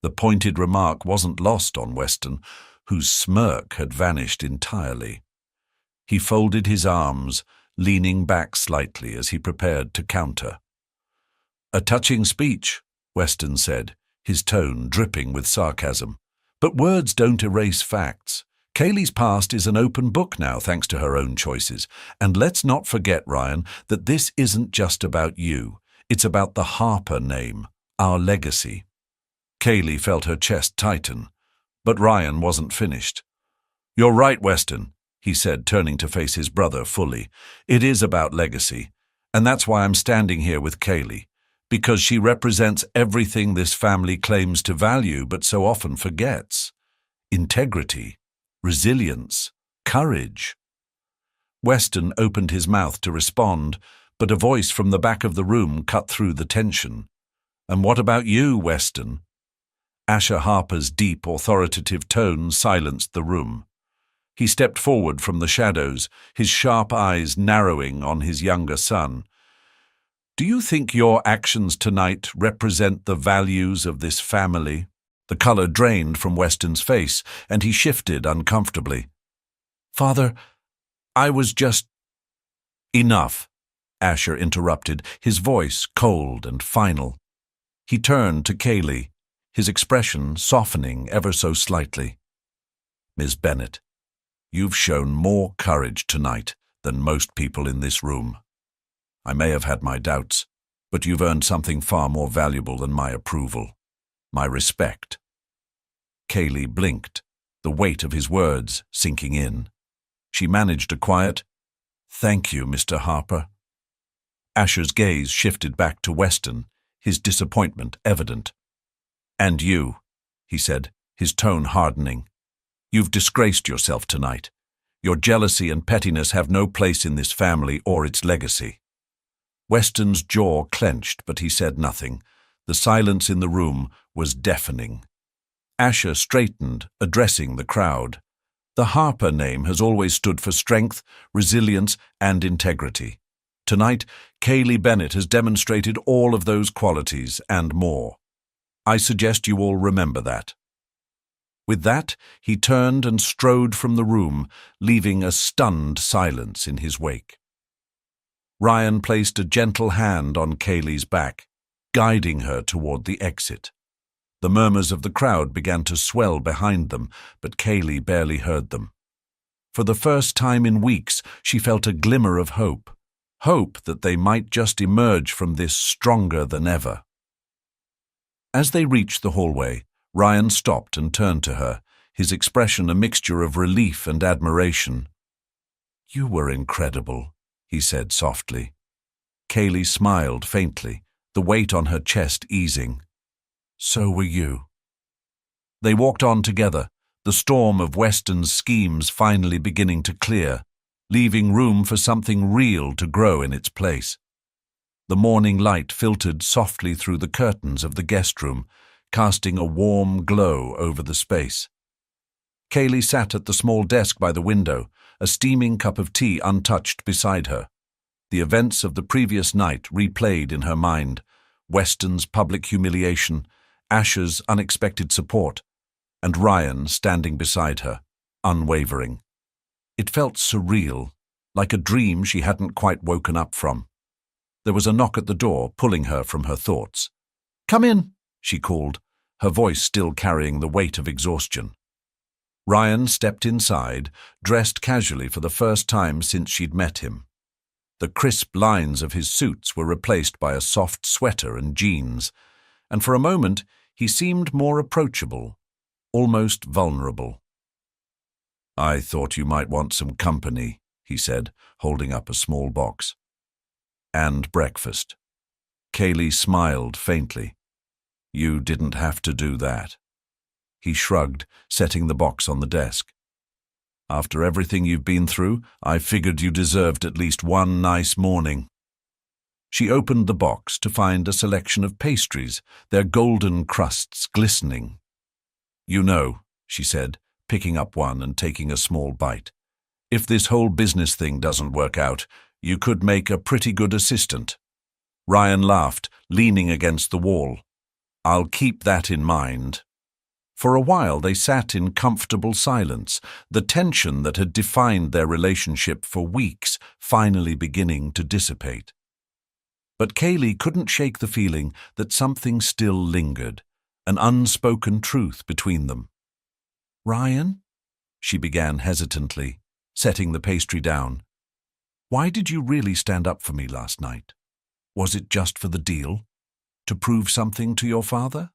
The pointed remark wasn't lost on Weston, whose smirk had vanished entirely. He folded his arms, leaning back slightly as he prepared to counter. "A touching speech," Weston said, his tone dripping with sarcasm. "But words don't erase facts. Kaylee's past is an open book now, thanks to her own choices. And let's not forget, Ryan, that this isn't just about you. It's about the Harper name, our legacy." Kaylee felt her chest tighten, but Ryan wasn't finished. "You're right, Weston," he said, turning to face his brother fully. "It is about legacy, and that's why I'm standing here with Kaylee, because she represents everything this family claims to value but so often forgets. Integrity, resilience, courage." Weston opened his mouth to respond, but a voice from the back of the room cut through the tension. "And what about you, Weston?" Asher Harper's deep, authoritative tone silenced the room. He stepped forward from the shadows, his sharp eyes narrowing on his younger son. "Do you think your actions tonight represent the values of this family?" The color drained from Weston's face, and he shifted uncomfortably. "Father, I was just—" "Enough," Asher interrupted, his voice cold and final. He turned to Kaylee, his expression softening ever so slightly. "Ms. Bennett, you've shown more courage tonight than most people in this room. I may have had my doubts, but you've earned something far more valuable than my approval, my respect." Kaylee blinked, the weight of his words sinking in. She managed a quiet, "Thank you, Mr. Harper." Asher's gaze shifted back to Weston, his disappointment evident. "And you," he said, his tone hardening. "You've disgraced yourself tonight. Your jealousy and pettiness have no place in this family or its legacy." Weston's jaw clenched, but he said nothing. The silence in the room was deafening. Asher straightened, addressing the crowd. "The Harper name has always stood for strength, resilience, and integrity. Tonight, Kaylee Bennett has demonstrated all of those qualities and more. I suggest you all remember that." With that, he turned and strode from the room, leaving a stunned silence in his wake. Ryan placed a gentle hand on Kaylee's back, guiding her toward the exit. The murmurs of the crowd began to swell behind them, but Kaylee barely heard them. For the first time in weeks, she felt a glimmer of hope. Hope that they might just emerge from this stronger than ever. As they reached the hallway, Ryan stopped and turned to her, his expression a mixture of relief and admiration. "You were incredible," he said softly. Kaylee smiled faintly, the weight on her chest easing. "So were you." They walked on together, the the storm of Weston's schemes finally beginning to clear, leaving room for something real to grow in its place. The morning light filtered softly through the curtains of the guest room, casting a warm glow over the space. Kaylee sat at the small desk by the window, a steaming cup of tea untouched beside her. The events of the previous night replayed in her mind: Weston's public humiliation, Asher's unexpected support, and Ryan standing beside her, unwavering. It felt surreal, like a dream she hadn't quite woken up from. There was a knock at the door, pulling her from her thoughts. "Come in," she called, her voice still carrying the weight of exhaustion. Ryan stepped inside, dressed casually for the first time since she'd met him. The crisp lines of his suits were replaced by a soft sweater and jeans, and for a moment he seemed more approachable, almost vulnerable. "I thought you might want some company," he said, holding up a small box. "And breakfast." Kaylee smiled faintly. "You didn't have to do that." He shrugged, setting the box on the desk. "After everything you've been through, I figured you deserved at least one nice morning." She opened the box to find a selection of pastries, their golden crusts glistening. "You know," she said, picking up one and taking a small bite, "if this whole business thing doesn't work out, you could make a pretty good assistant." Ryan laughed, leaning against the wall. "I'll keep that in mind." For a while they sat in comfortable silence, the tension that had defined their relationship for weeks finally beginning to dissipate. But Kaylee couldn't shake the feeling that something still lingered, an unspoken truth between them. "Ryan?" she began hesitantly, setting the pastry down. "Why did you really stand up for me last night? Was it just for the deal? To prove something to your father?"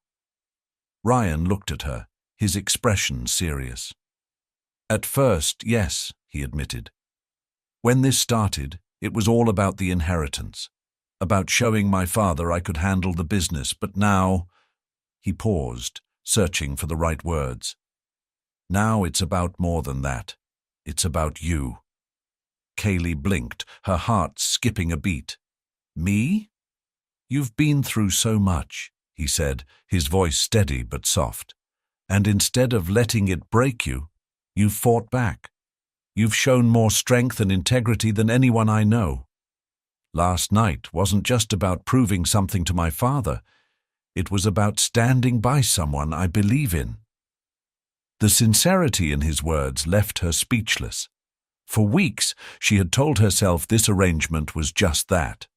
Ryan looked at her, his expression serious. "At first, yes," he admitted. "When this started, it was all about the inheritance, about showing my father I could handle the business, but now—" He paused, searching for the right words. "Now it's about more than that. It's about you." Kaylee blinked, her heart skipping a beat. "Me? You've been through so much," he said, his voice steady but soft. "And instead of letting it break you, you've fought back. You've shown more strength and integrity than anyone I know. Last night wasn't just about proving something to my father. It was about standing by someone I believe in." The sincerity in his words left her speechless. For weeks, she had told herself this arrangement was just that,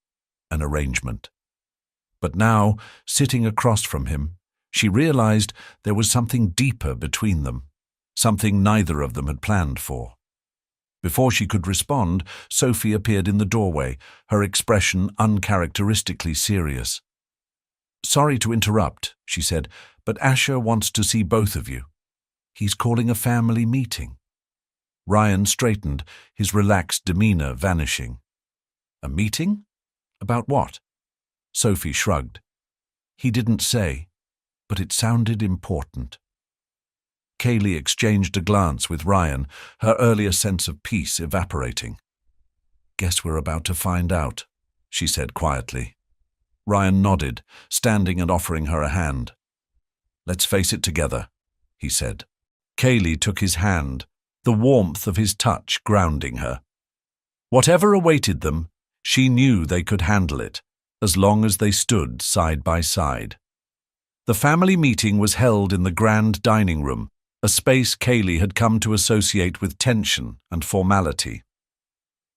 an arrangement. But now, sitting across from him, she realized there was something deeper between them, something neither of them had planned for. Before she could respond, Sophie appeared in the doorway, her expression uncharacteristically serious. "Sorry to interrupt," she said, "but Asher wants to see both of you. He's calling a family meeting." Ryan straightened, his relaxed demeanor vanishing. "A meeting? About what?" Sophie shrugged. "He didn't say, but it sounded important." Kaylee exchanged a glance with Ryan, her earlier sense of peace evaporating. "Guess we're about to find out," she said quietly. Ryan nodded, standing and offering her a hand. "Let's face it together," he said. Kaylee took his hand, the warmth of his touch grounding her. Whatever awaited them, she knew they could handle it, as long as they stood side by side. The family meeting was held in the grand dining room, a space Kaylee had come to associate with tension and formality.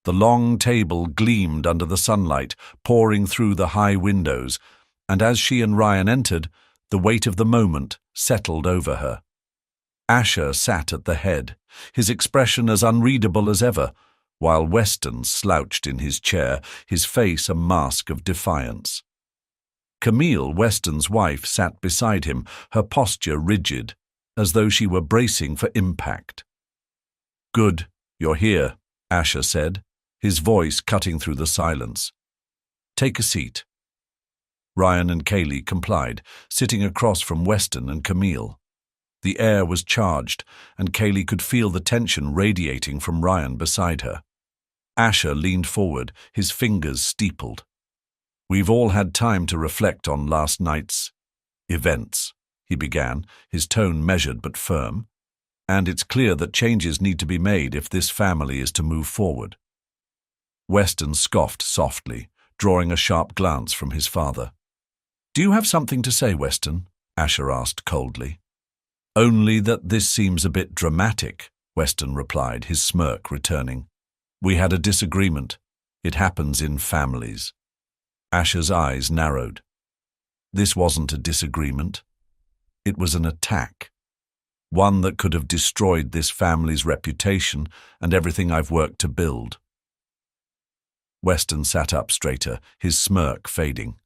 The long table gleamed under the sunlight, pouring through the high windows, and as she and Ryan entered, the weight of the moment settled over her. Asher sat at the head, his expression as unreadable as ever, while Weston slouched in his chair, his face a mask of defiance. Camille, Weston's wife, sat beside him, her posture rigid, as though she were bracing for impact. "Good, you're here," Asher said, his voice cutting through the silence. "Take a seat." Ryan and Kaylee complied, sitting across from Weston and Camille. The air was charged, and Kaylee could feel the tension radiating from Ryan beside her. Asher leaned forward, his fingers steepled. "We've all had time to reflect on last night's events," he began, his tone measured but firm. "And it's clear that changes need to be made if this family is to move forward." Weston scoffed softly, drawing a sharp glance from his father. "Do you have something to say, Weston?" Asher asked coldly. "Only that this seems a bit dramatic," Weston replied, his smirk returning. "We had a disagreement. It happens in families." Asher's eyes narrowed. This wasn't a disagreement. It was an attack. One that could have destroyed this family's reputation and everything I've worked to build. Weston sat up straighter, his smirk fading.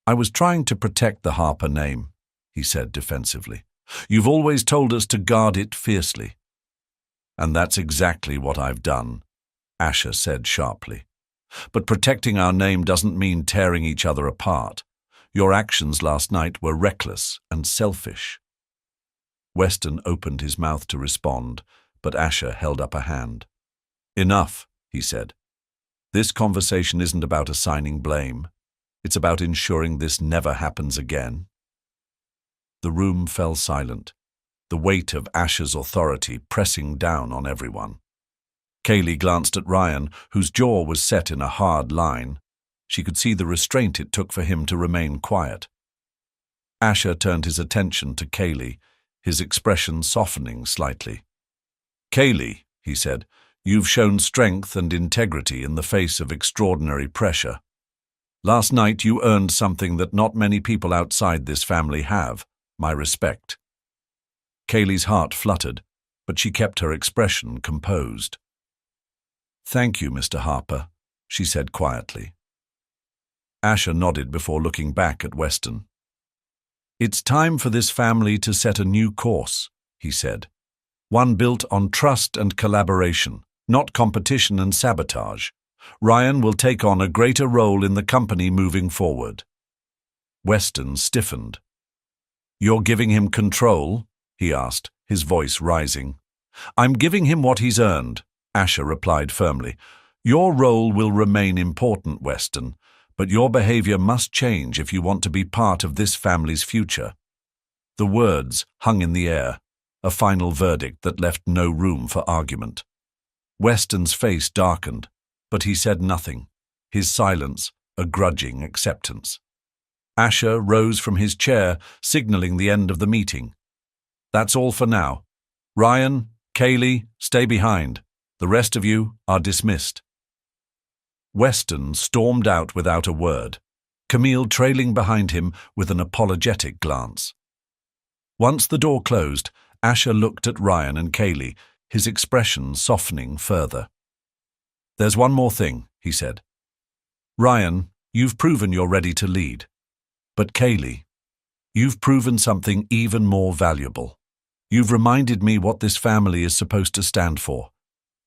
"I was trying to protect the Harper name," he said defensively. "You've always told us to guard it fiercely." "And that's exactly what I've done," Asher said sharply. "But protecting our name doesn't mean tearing each other apart. Your actions last night were reckless and selfish." Weston opened his mouth to respond, but Asher held up a hand. "Enough," he said. "This conversation isn't about assigning blame. It's about ensuring this never happens again." The room fell silent, the weight of Asher's authority pressing down on everyone. Kaylee glanced at Ryan, whose jaw was set in a hard line. She could see the restraint it took for him to remain quiet. Asher turned his attention to Kaylee, his expression softening slightly. "Kaylee," he said, "you've shown strength and integrity in the face of extraordinary pressure. Last night you earned something that not many people outside this family have, my respect." Kaylee's heart fluttered, but she kept her expression composed. "Thank you, Mr. Harper," she said quietly. Asher nodded before looking back at Weston. "It's time for this family to set a new course," he said. "One built on trust and collaboration, not competition and sabotage. Ryan will take on a greater role in the company moving forward." Weston stiffened. "You're giving him control?" he asked, his voice rising. "I'm giving him what he's earned," Asher replied firmly. "Your role will remain important, Weston, but your behavior must change if you want to be part of this family's future." The words hung in the air, a final verdict that left no room for argument. Weston's face darkened, but he said nothing, his silence a grudging acceptance. Asher rose from his chair, signaling the end of the meeting. "That's all for now. Ryan, Kaylee, stay behind. The rest of you are dismissed." Weston stormed out without a word, Camille trailing behind him with an apologetic glance. Once the door closed, Asher looked at Ryan and Kaylee, his expression softening further. "There's one more thing," he said. "Ryan, you've proven you're ready to lead. But Kaylee, you've proven something even more valuable. You've reminded me what this family is supposed to stand for.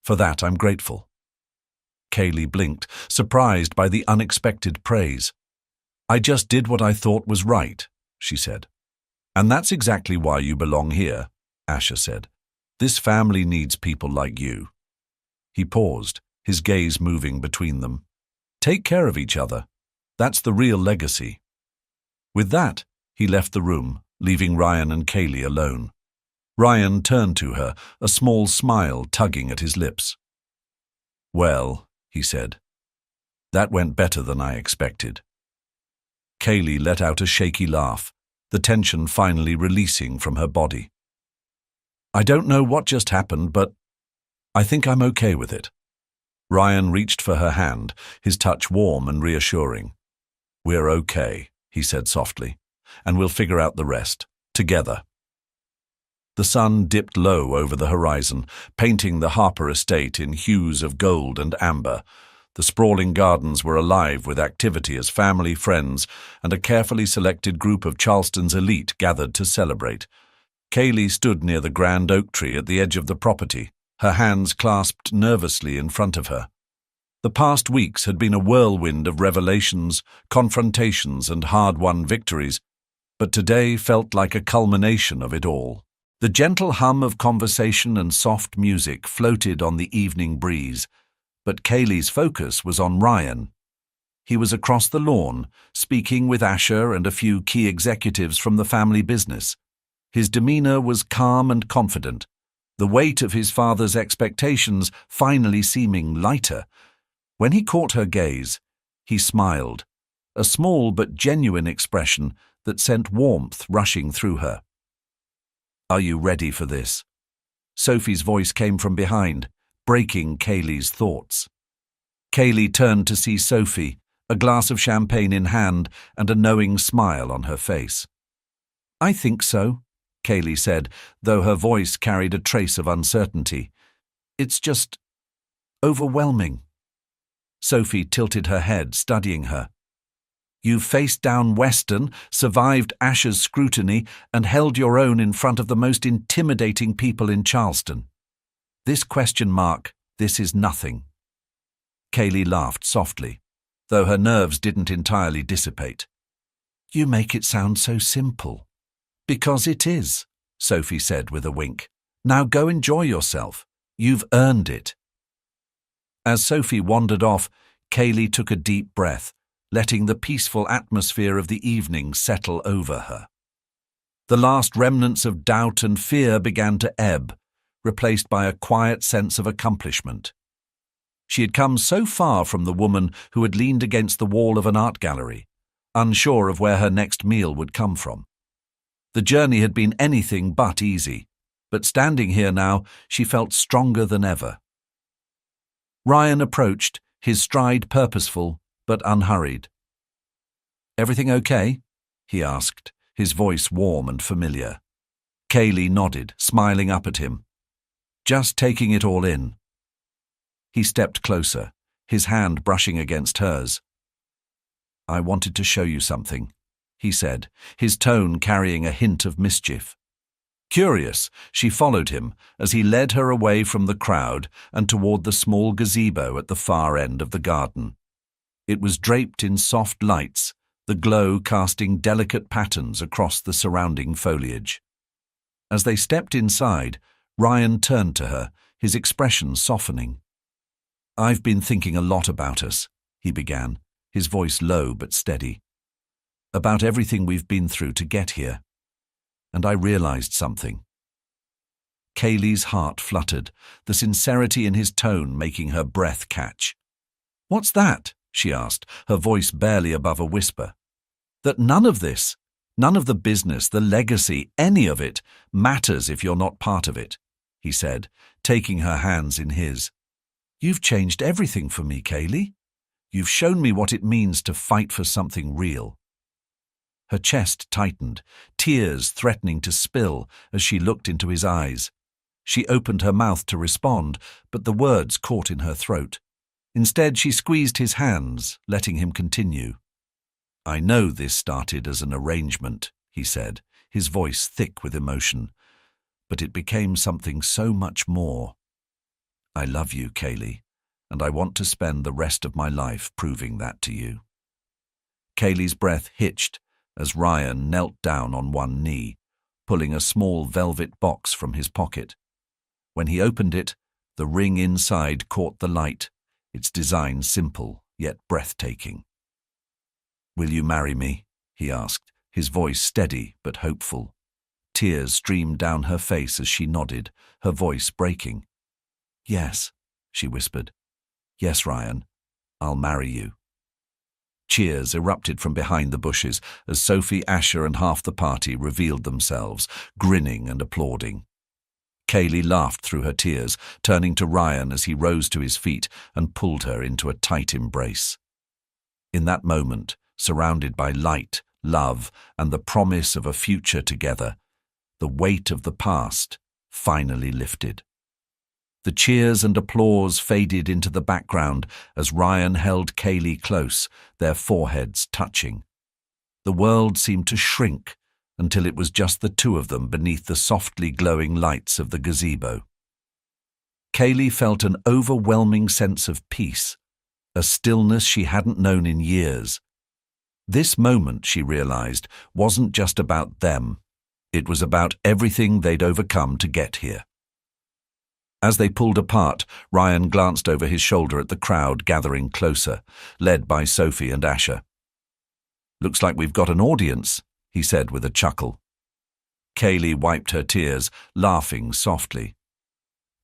For that, I'm grateful." Kaylee blinked, surprised by the unexpected praise. "I just did what I thought was right," she said. "And that's exactly why you belong here," Asher said. "This family needs people like you." He paused, his gaze moving between them. "Take care of each other. That's the real legacy." With that, he left the room, leaving Ryan and Kaylee alone. Ryan turned to her, a small smile tugging at his lips. "Well," he said, "that went better than I expected." Kaylee let out a shaky laugh, the tension finally releasing from her body. "I don't know what just happened, but I think I'm okay with it." Ryan reached for her hand, his touch warm and reassuring. "We're okay," he said softly, "and we'll figure out the rest, together." The sun dipped low over the horizon, painting the Harper estate in hues of gold and amber. The sprawling gardens were alive with activity as family, friends, and a carefully selected group of Charleston's elite gathered to celebrate. Kaylee stood near the grand oak tree at the edge of the property, her hands clasped nervously in front of her. The past weeks had been a whirlwind of revelations, confrontations, and hard-won victories, but today felt like a culmination of it all. The gentle hum of conversation and soft music floated on the evening breeze, but Kaylee's focus was on Ryan. He was across the lawn, speaking with Asher and a few key executives from the family business. His demeanor was calm and confident, the weight of his father's expectations finally seeming lighter. When he caught her gaze, he smiled, a small but genuine expression that sent warmth rushing through her. "Are you ready for this?" Sophie's voice came from behind, breaking Kaylee's thoughts. Kaylee turned to see Sophie, a glass of champagne in hand and a knowing smile on her face. "I think so," Kaylee said, though her voice carried a trace of uncertainty. "It's just overwhelming." Sophie tilted her head, studying her. "You faced down Weston, survived Asher's scrutiny, and held your own in front of the most intimidating people in Charleston. This ? This is nothing." Kaylee laughed softly, though her nerves didn't entirely dissipate. "You make it sound so simple." "Because it is," Sophie said with a wink. "Now go enjoy yourself. You've earned it." As Sophie wandered off, Kaylee took a deep breath, letting the peaceful atmosphere of the evening settle over her. The last remnants of doubt and fear began to ebb, replaced by a quiet sense of accomplishment. She had come so far from the woman who had leaned against the wall of an art gallery, unsure of where her next meal would come from. The journey had been anything but easy, but standing here now, she felt stronger than ever. Ryan approached, his stride purposeful but unhurried. "Everything okay?" he asked, his voice warm and familiar. Kaylee nodded, smiling up at him. "Just taking it all in." He stepped closer, his hand brushing against hers. "I wanted to show you something," he said, his tone carrying a hint of mischief. Curious, she followed him as he led her away from the crowd and toward the small gazebo at the far end of the garden. It was draped in soft lights, the glow casting delicate patterns across the surrounding foliage. As they stepped inside, Ryan turned to her, his expression softening. "I've been thinking a lot about us," he began, his voice low but steady. "About everything we've been through to get here. And I realized something." Kaylee's heart fluttered, the sincerity in his tone making her breath catch. "What's that?" she asked, her voice barely above a whisper. "That none of this, none of the business, the legacy, any of it, matters if you're not part of it," he said, taking her hands in his. "You've changed everything for me, Kaylee. You've shown me what it means to fight for something real." Her chest tightened, tears threatening to spill as she looked into his eyes. She opened her mouth to respond, but the words caught in her throat. Instead, she squeezed his hands, letting him continue. "I know this started as an arrangement," he said, his voice thick with emotion, "but it became something so much more. I love you, Kaylee, and I want to spend the rest of my life proving that to you." Kaylee's breath hitched as Ryan knelt down on one knee, pulling a small velvet box from his pocket. When he opened it, the ring inside caught the light, its design simple yet breathtaking. "Will you marry me?" he asked, his voice steady but hopeful. Tears streamed down her face as she nodded, her voice breaking. "Yes," she whispered. "Yes, Ryan, I'll marry you." Cheers erupted from behind the bushes as Sophie, Asher, and half the party revealed themselves, grinning and applauding. Kaylee laughed through her tears, turning to Ryan as he rose to his feet and pulled her into a tight embrace. In that moment, surrounded by light, love, and the promise of a future together, the weight of the past finally lifted. The cheers and applause faded into the background as Ryan held Kaylee close, their foreheads touching. The world seemed to shrink until it was just the two of them beneath the softly glowing lights of the gazebo. Kaylee felt an overwhelming sense of peace, a stillness she hadn't known in years. This moment, she realized, wasn't just about them. It was about everything they'd overcome to get here. As they pulled apart, Ryan glanced over his shoulder at the crowd gathering closer, led by Sophie and Asher. "Looks like we've got an audience," he said with a chuckle. Kaylee wiped her tears, laughing softly.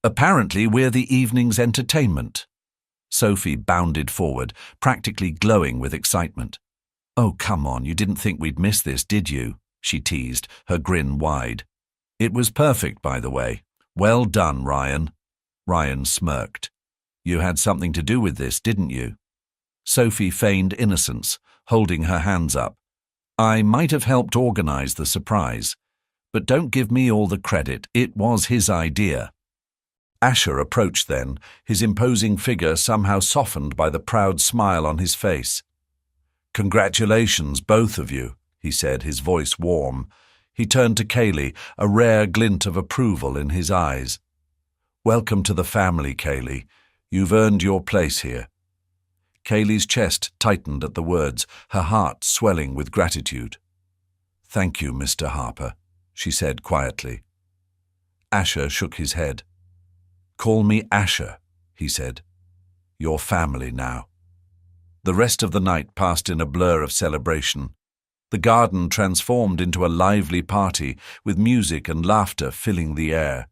"Apparently we're the evening's entertainment." Sophie bounded forward, practically glowing with excitement. "Oh, come on, you didn't think we'd miss this, did you?" she teased, her grin wide. "It was perfect, by the way. Well done, Ryan." Ryan smirked. "You had something to do with this, didn't you?" Sophie feigned innocence, holding her hands up. "I might have helped organize the surprise, but don't give me all the credit. It was his idea." Asher approached then, his imposing figure somehow softened by the proud smile on his face. "Congratulations, both of you," he said, his voice warm. He turned to Kaylee, a rare glint of approval in his eyes. "Welcome to the family, Kaylee. You've earned your place here." Kaylee's chest tightened at the words, her heart swelling with gratitude. "Thank you, Mr. Harper," she said quietly. Asher shook his head. "Call me Asher," he said. "You're family now." The rest of the night passed in a blur of celebration. The garden transformed into a lively party, with music and laughter filling the air.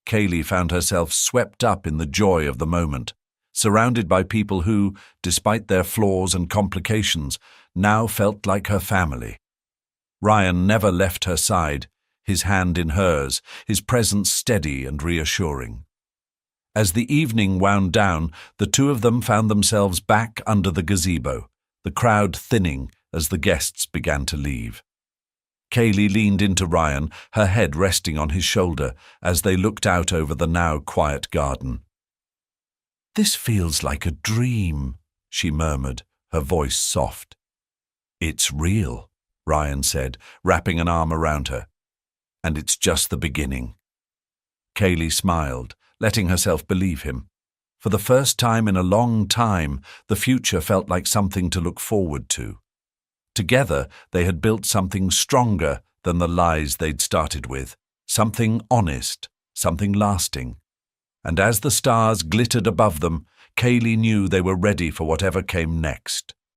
Kaylee found herself swept up in the joy of the moment, surrounded by people who, despite their flaws and complications, now felt like her family. Ryan never left her side, his hand in hers, his presence steady and reassuring. As the evening wound down, the two of them found themselves back under the gazebo, the crowd thinning as the guests began to leave. Kaylee leaned into Ryan, her head resting on his shoulder, as they looked out over the now quiet garden. "This feels like a dream," she murmured, her voice soft. "It's real," Ryan said, wrapping an arm around her. "And it's just the beginning." Kaylee smiled, letting herself believe him. For the first time in a long time, the future felt like something to look forward to. Together, they had built something stronger than the lies they'd started with, something honest, something lasting. And as the stars glittered above them, Kaylee knew they were ready for whatever came next.